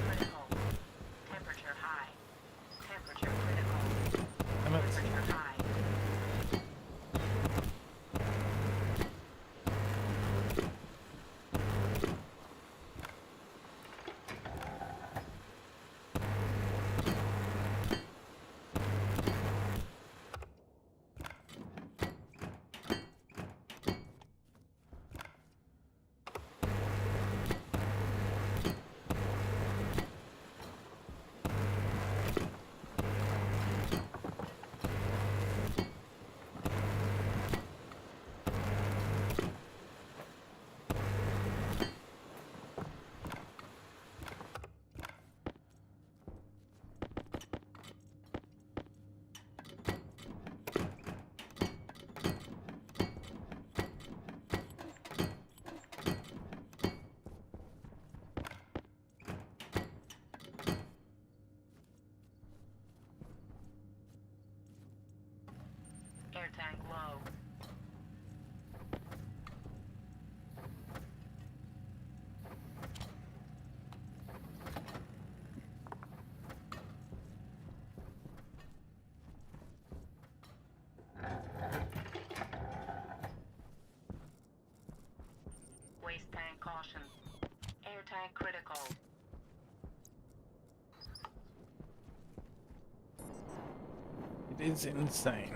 Critical. Temperature high. Temperature critical. Damn it. Temperature high. Air tank low. Waste tank caution. Air tank critical. It is insane.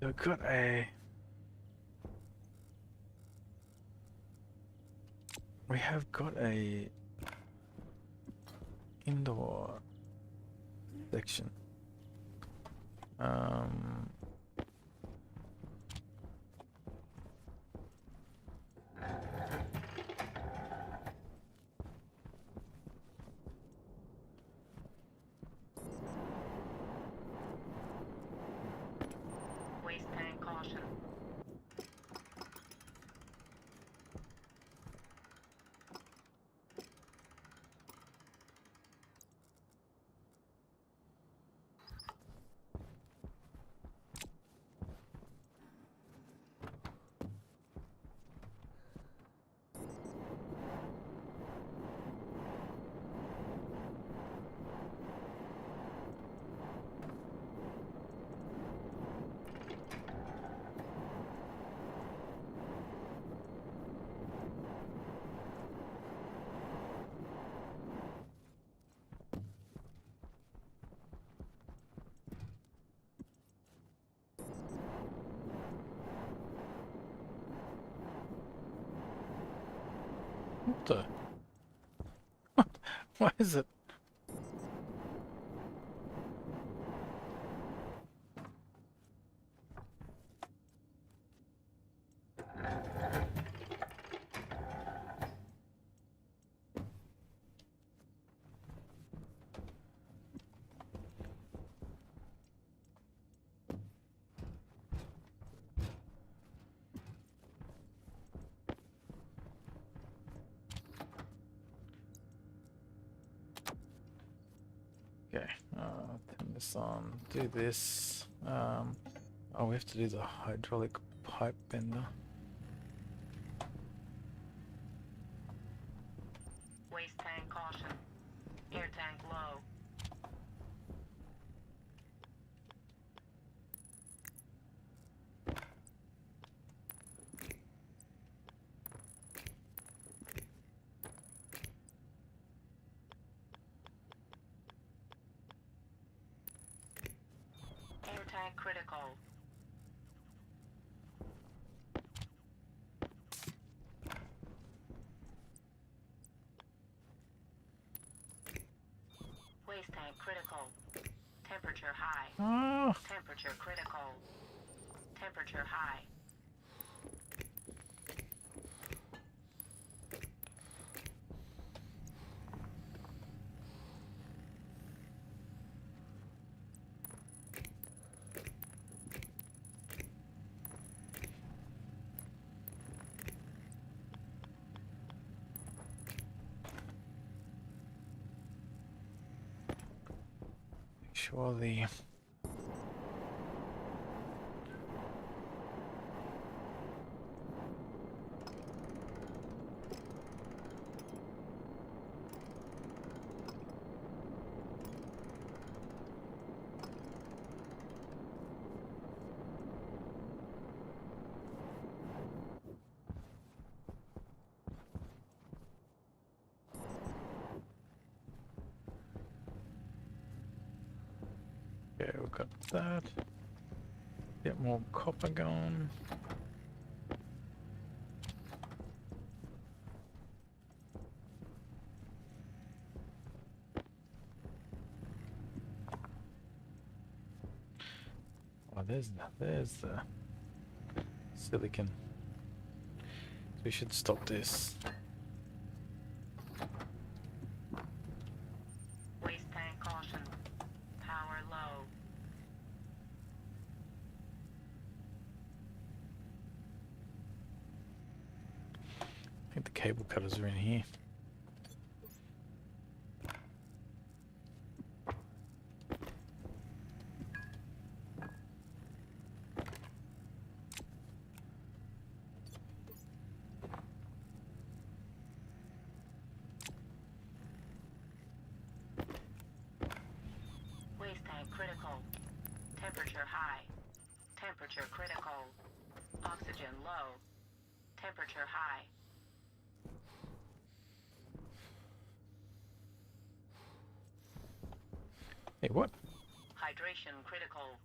I've got a... We have got a indoor section. Waste tank caution. What the? Why is it? Okay, turn this on, do this. Oh, we have to do the hydraulic pipe bender. Waste tank caution. Air tank low. Air tank critical. Waste tank critical. Temperature high. Oh, Temperature critical. Temperature high. surely. Okay, we've got that. Get more copper going. Oh, there's the silicon. We should stop this. Waste tank caution. Power low. I think the cable cutters are in here. Waste tank critical. Temperature high. Temperature critical. Oxygen low. Temperature high. Hey, what? Hydration critical.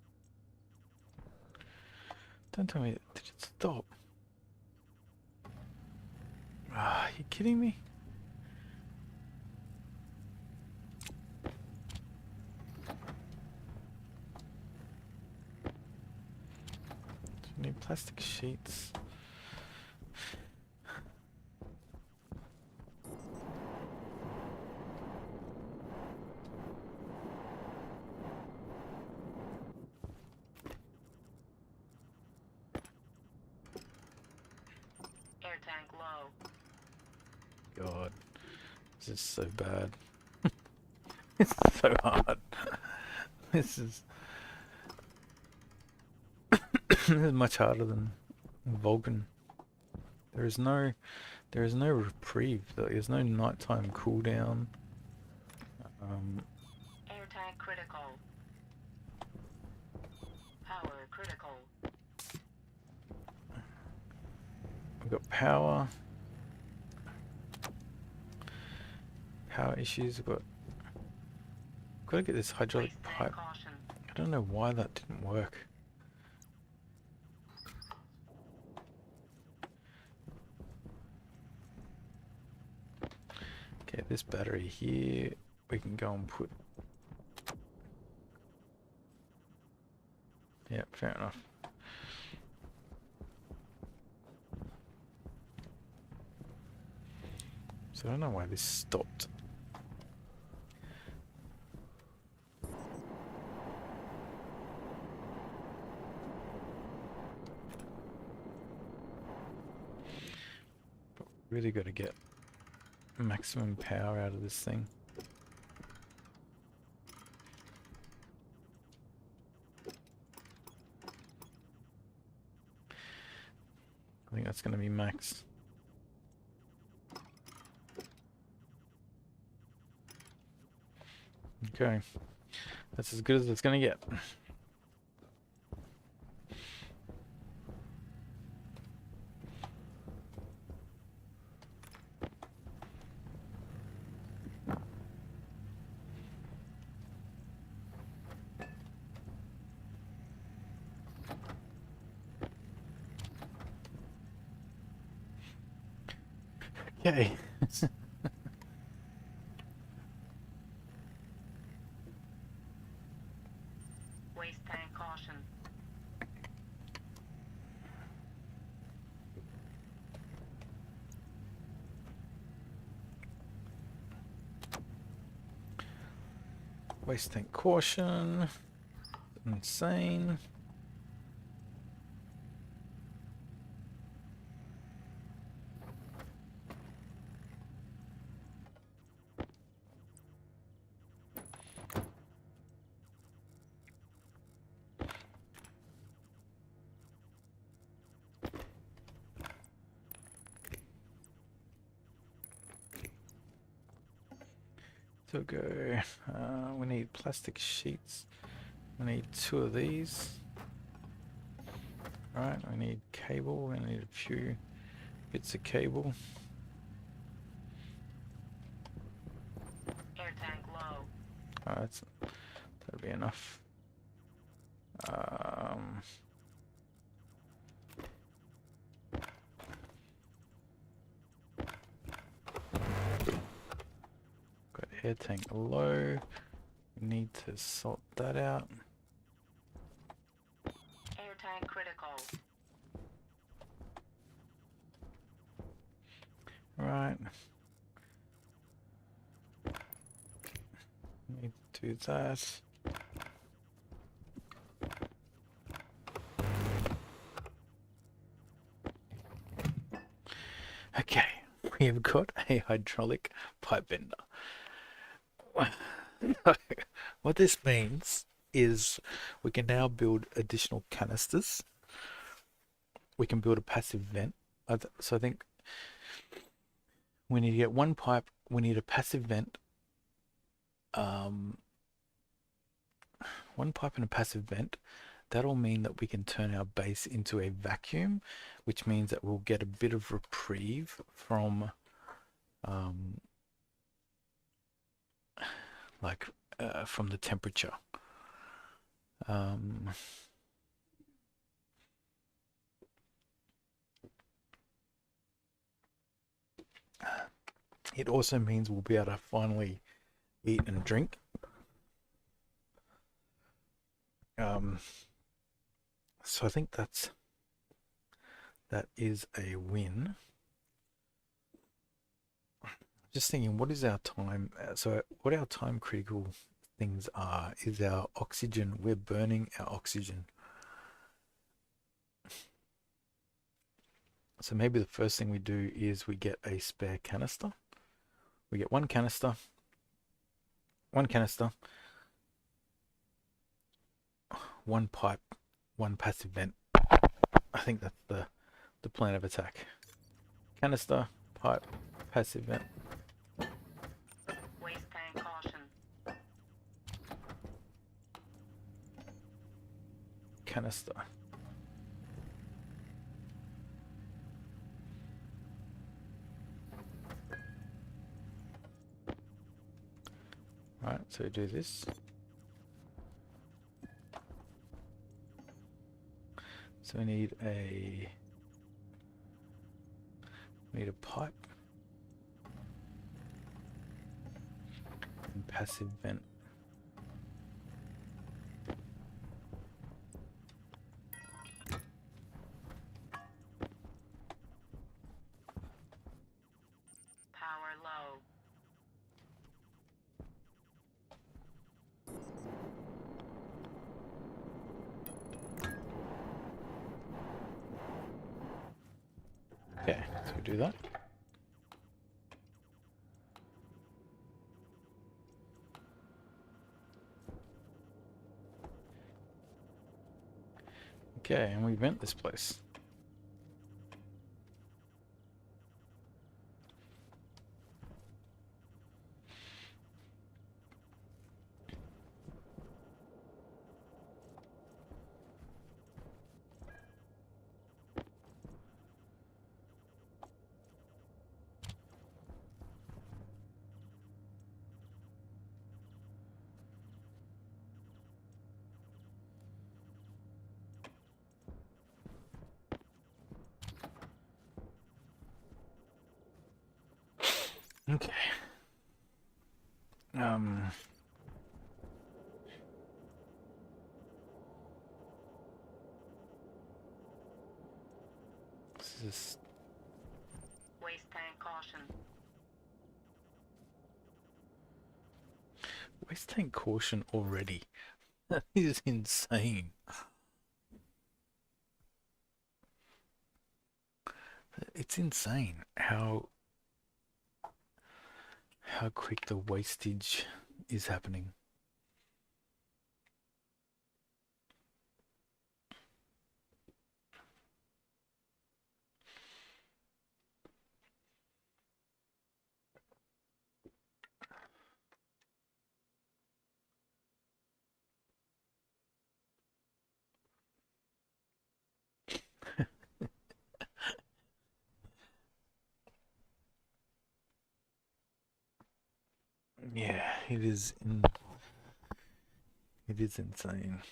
Don't tell me, did it stop? Ah, are you kidding me? Do you need plastic sheets? Air tank low. God, this is so bad. It's so hard. This is this is much harder than Vulcan. There is no reprieve. There is no nighttime cooldown. Air tank critical. Power critical. We've got power issues. We've got to get this hydraulic Waste pipe. tank caution. I don't know why that didn't work. Okay, this battery here, we can go and put... Yeah, fair enough. So I don't know why this stopped. But really got to get maximum power out of this thing. I think that's going to be max. Okay, that's as good as it's going to get. Okay. Waste tank caution. Waste tank caution. Insane. So go. We need plastic sheets. We need 2 of these. Right, we need cable. We need a few bits of cable. Air tank low. That'll be enough. Got air tank low. We need to sort that out. Air tank critical. Right. Need to do that. Okay, we have got a hydraulic pipe bender. What this means is we can now build additional canisters. We can build a passive vent. So I think we need to get 1 pipe. We need a passive vent. 1 pipe and a passive vent. That'll mean that we can turn our base into a vacuum, which means that we'll get a bit of reprieve from from the temperature. it also means we'll be able to finally eat and drink. Um, so I think that is a win. Just thinking, what is our time? So what our time critical things are is our oxygen. We're burning our oxygen. So maybe the first thing we do is we get a spare canister. We get one canister, one pipe, one passive vent. I think that's the plan of attack. Canister, pipe, passive vent. Waste tank caution. Canister. Alright, so we do this. So we need a pipe and passive vent. Power low. Okay, so we do that. Okay, and we vent this place. Okay. This is Waste tank caution. waste tank caution already. That is insane. It's insane how quick the wastage is happening. Yeah, it is insane.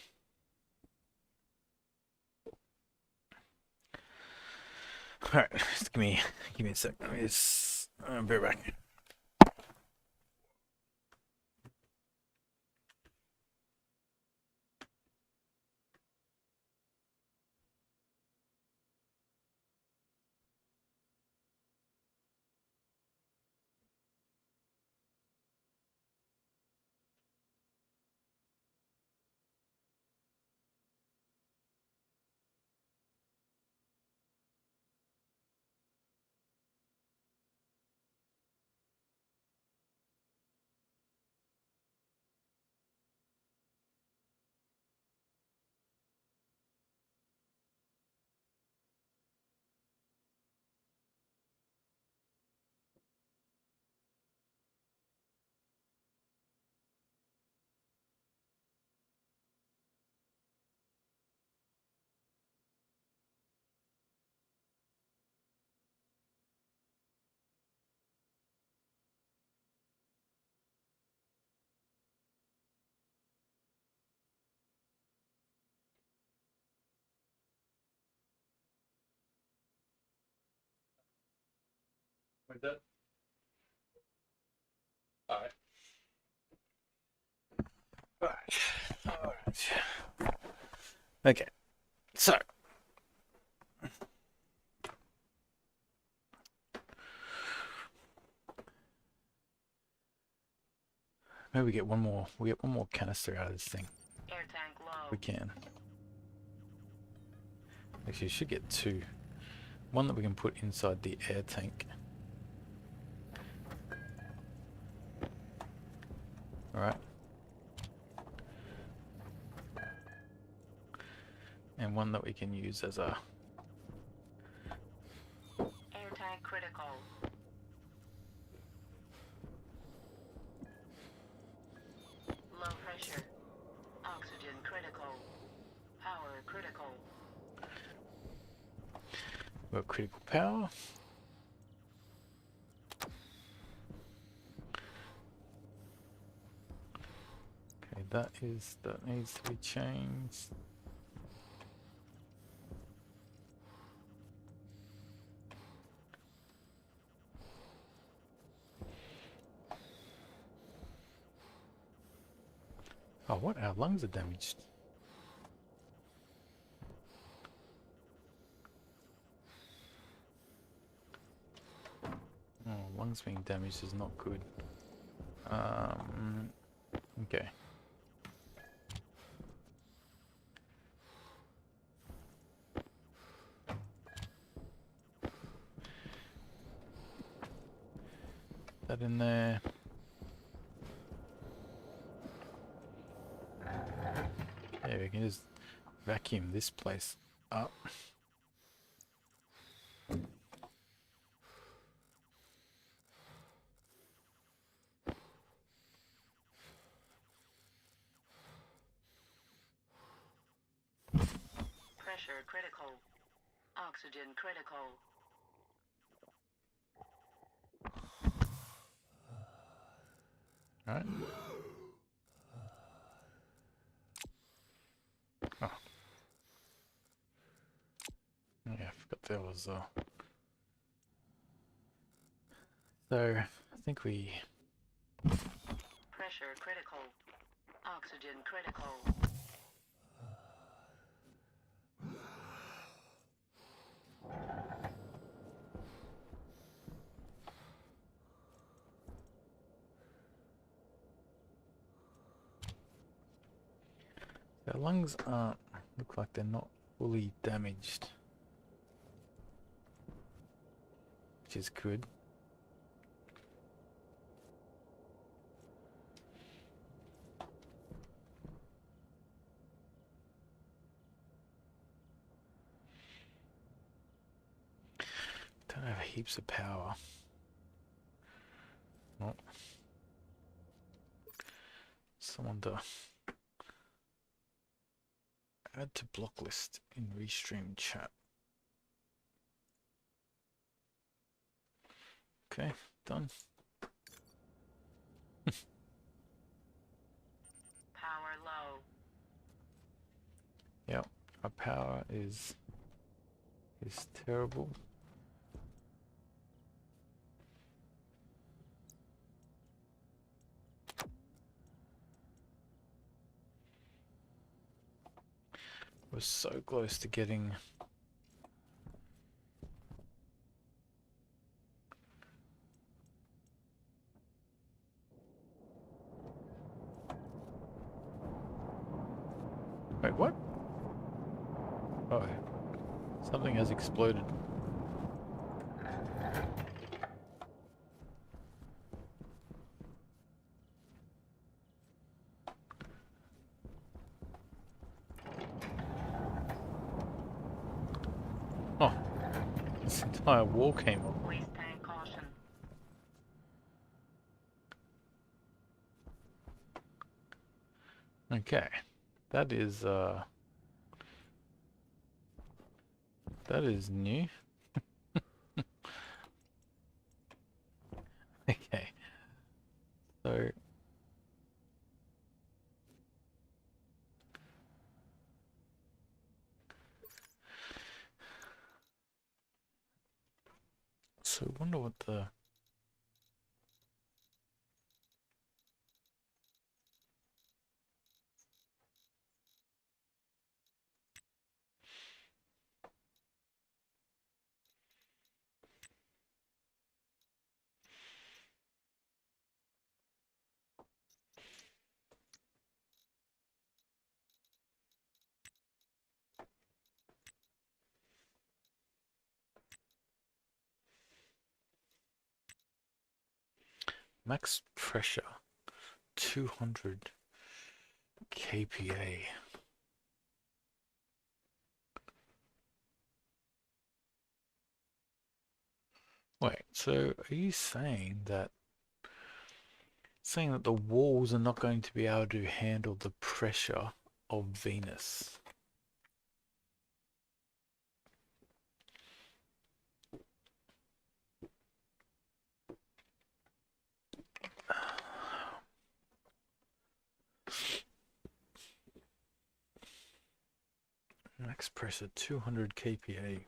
Alright, just give me a sec. I'll be right back. Like that? Alright. Okay, so maybe we get one more. We get one more canister out of this thing. Air tank low. We can. Actually, we should get two. One that we can put inside the air tank. Alright. And one that we can use as a... Air tank critical. Low pressure. Oxygen critical. Power critical. We've got critical power. Okay, that needs to be changed. Oh, what? Our lungs are damaged. Oh, lungs being damaged is not good. Okay. That in there. Yeah, we can just vacuum this place up. Pressure critical. Oxygen critical. Alright. Oh. Yeah, I forgot there was So, I think we... Pressure critical. Oxygen critical. Our lungs aren't... look like they're not fully damaged. Which is good. Don't have heaps of power. Oh. Someone to add to block list in restream chat. Okay, done. Power low. Yep, our power is terrible. We're so close to getting... Wait, what? Oh, something has exploded. Oh, this entire wall came up. Waste tank caution. Okay, that is new. Okay, so I wonder what the... Max pressure 200 kPa. Wait, so are you saying that the walls are not going to be able to handle the pressure of Venus? Max pressure 200 kPa.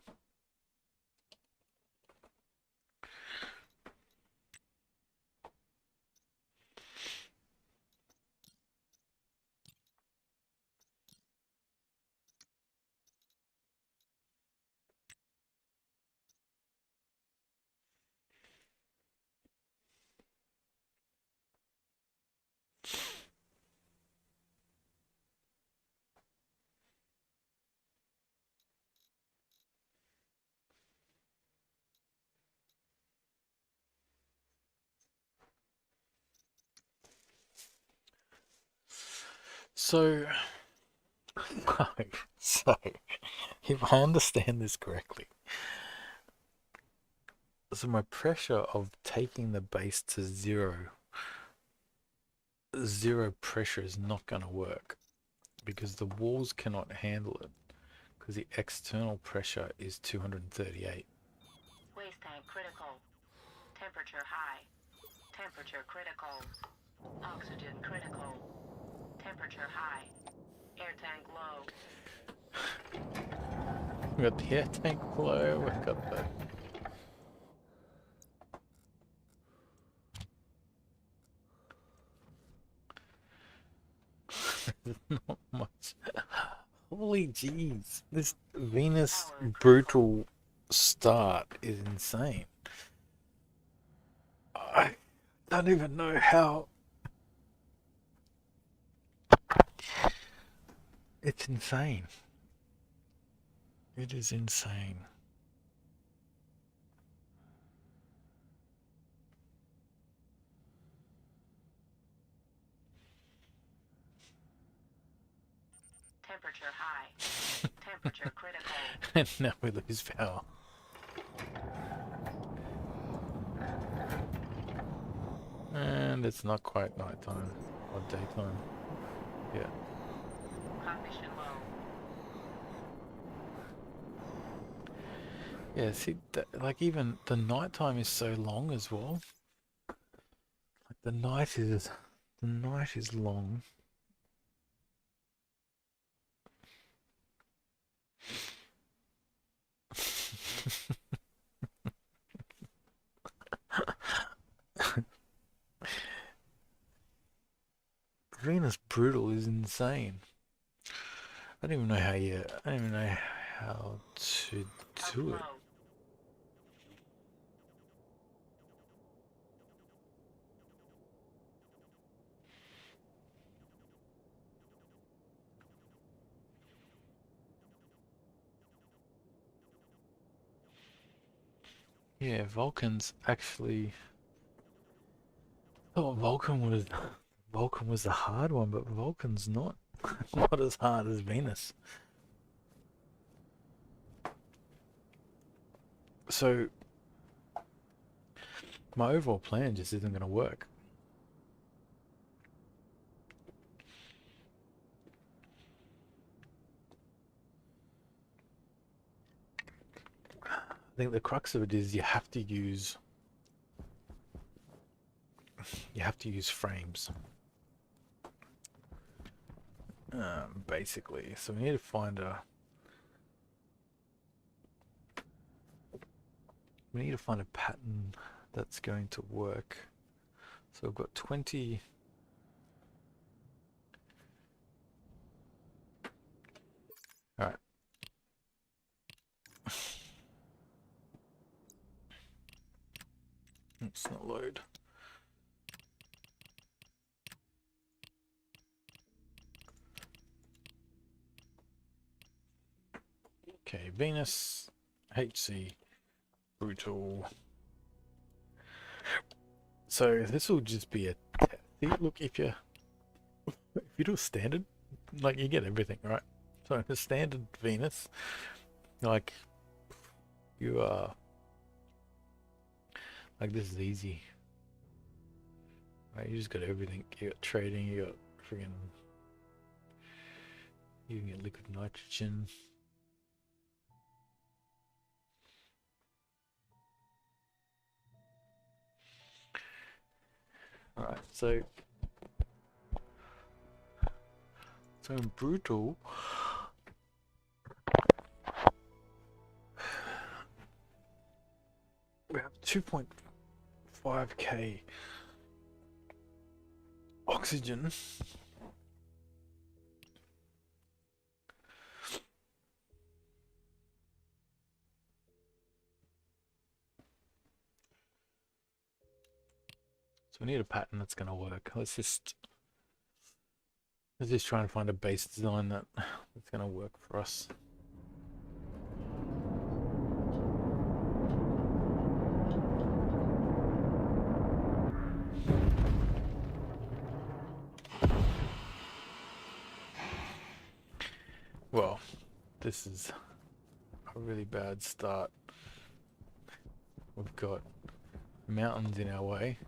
So, so if I understand this correctly, so my pressure of taking the base to zero pressure is not going to work because the walls cannot handle it because the external pressure is 238. Waste tank critical. Temperature high. Temperature critical. Oxygen critical. Temperature high. Air tank low. We got the air tank below, we've got the not much. Holy jeez, this Venus Power critical. brutal start is insane. I don't even know how. It's insane. It is insane. Temperature high. Temperature critical. And now we lose power. And it's not quite nighttime or daytime. Yeah. Cognition low. Yeah, see, like even the nighttime is so long as well. Like the night is long. Venus brutal is insane. I don't even know how you. I don't even know how to do it. Low. Yeah, Vulcan's actually. Oh, Vulcan was the hard one, but Vulcan's not not as hard as Venus. So my overall plan just isn't going to work. I think the crux of it is you have to use frames, basically. So we need to find a pattern that's going to work. So we've got 20. All right. Let's not load. Okay, Venus, HC, brutal. So this will just be a see, look, if you do a standard, like you get everything, right? So a standard Venus, like you are like this is easy. Right, you just got everything. You got trading, you got friggin' you can get liquid nitrogen. Alright, so in brutal we have 2.5k oxygen. So we need a pattern that's gonna work. Let's just try and find a base design that's gonna work for us. Well, this is a really bad start. We've got mountains in our way.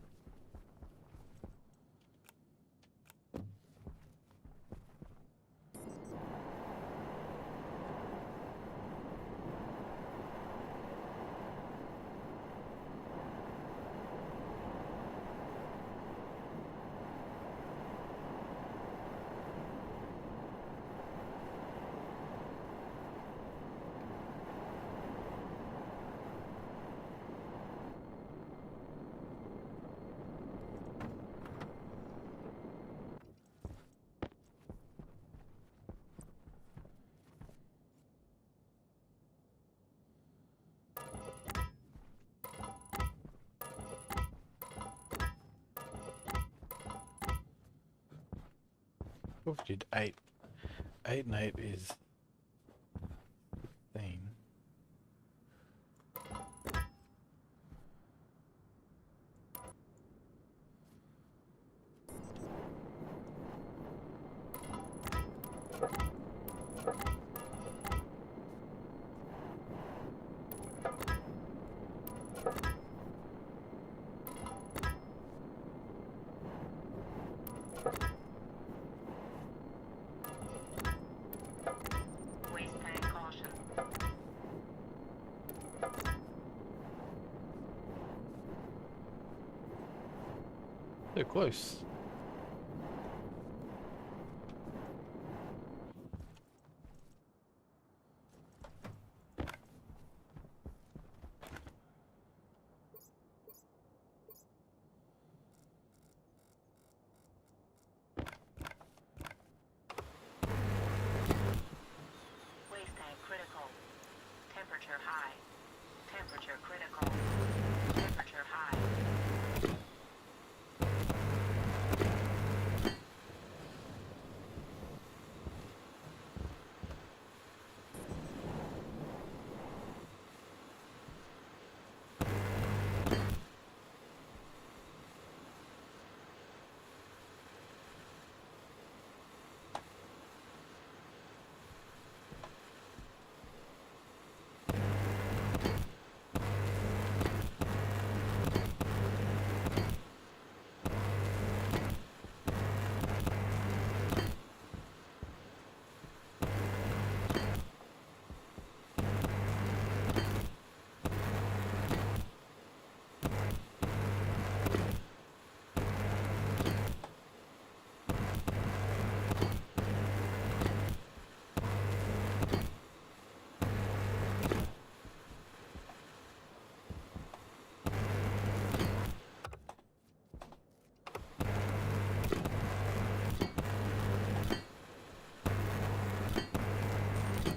What if we did 8? 8 and 8 is 16. Waste tank caution. They're close. Waste tank critical. Temperature high. Temperature critical. Temperature high.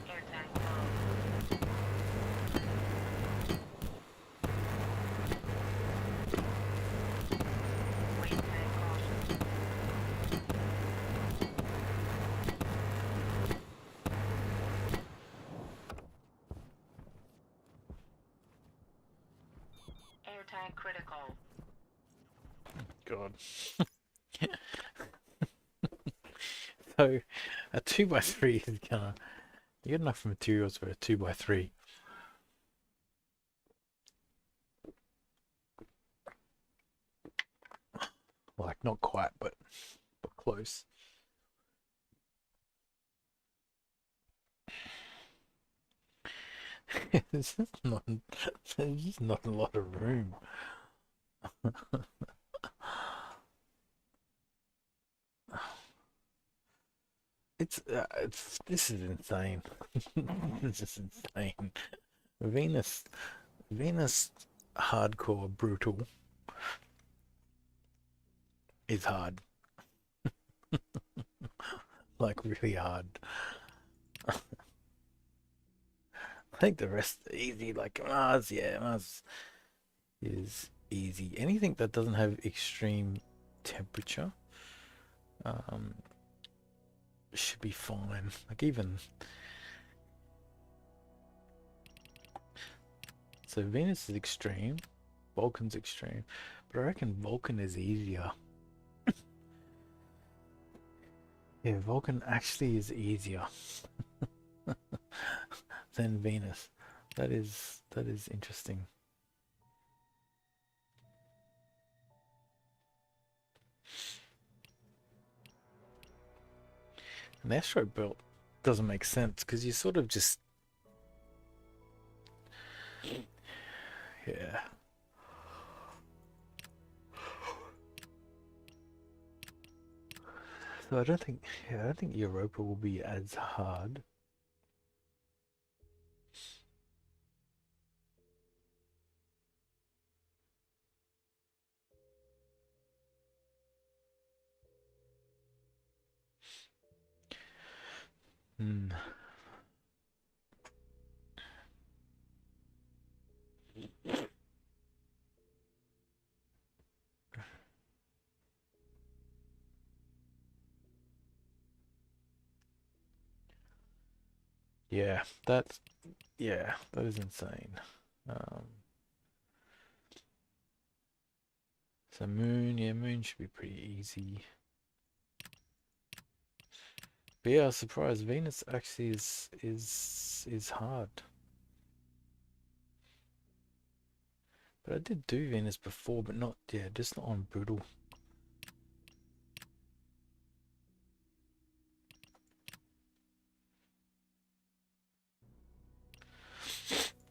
Air tank low. Waste tank caution. Air tank critical. God. So a 2x3 is gonna, you get enough materials for a 2x3. Like not quite, but close. There's just not there's just not a lot of room. It's this is insane. This is insane. Venus Venus hardcore brutal is hard. Like really hard. I think the rest are easy, like Mars, yeah, Mars is easy. Anything that doesn't have extreme temperature um should be fine. Like even so Venus is extreme, Vulcan's extreme, but I reckon Vulcan is easier. Yeah, Vulcan actually is easier than Venus. That is interesting. An asteroid belt doesn't make sense because you sort of just yeah. So I don't think Europa will be as hard. Hmm. Yeah, that is insane. Um, so Moon, yeah, Moon should be pretty easy. But yeah, I was surprised. Venus actually is hard. But I did do Venus before, but not yeah, just not on brutal.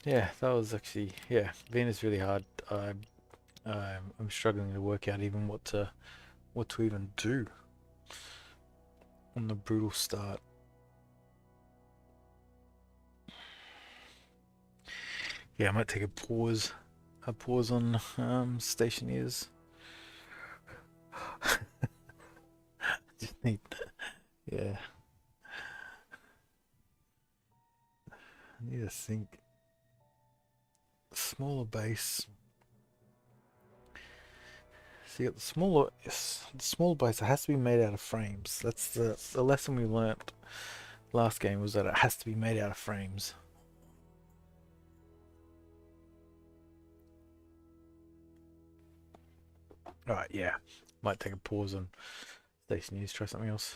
Yeah, that was actually yeah, Venus really hard. I'm struggling to work out even what to even do on the brutal start. Yeah, I might take a pause on Stationeers. Just need yeah, I need to think. Smaller base. See, the small base. It has to be made out of frames. That's the lesson we learnt last game was that it has to be made out of frames. All right, yeah. Might take a pause on Station News. Try something else.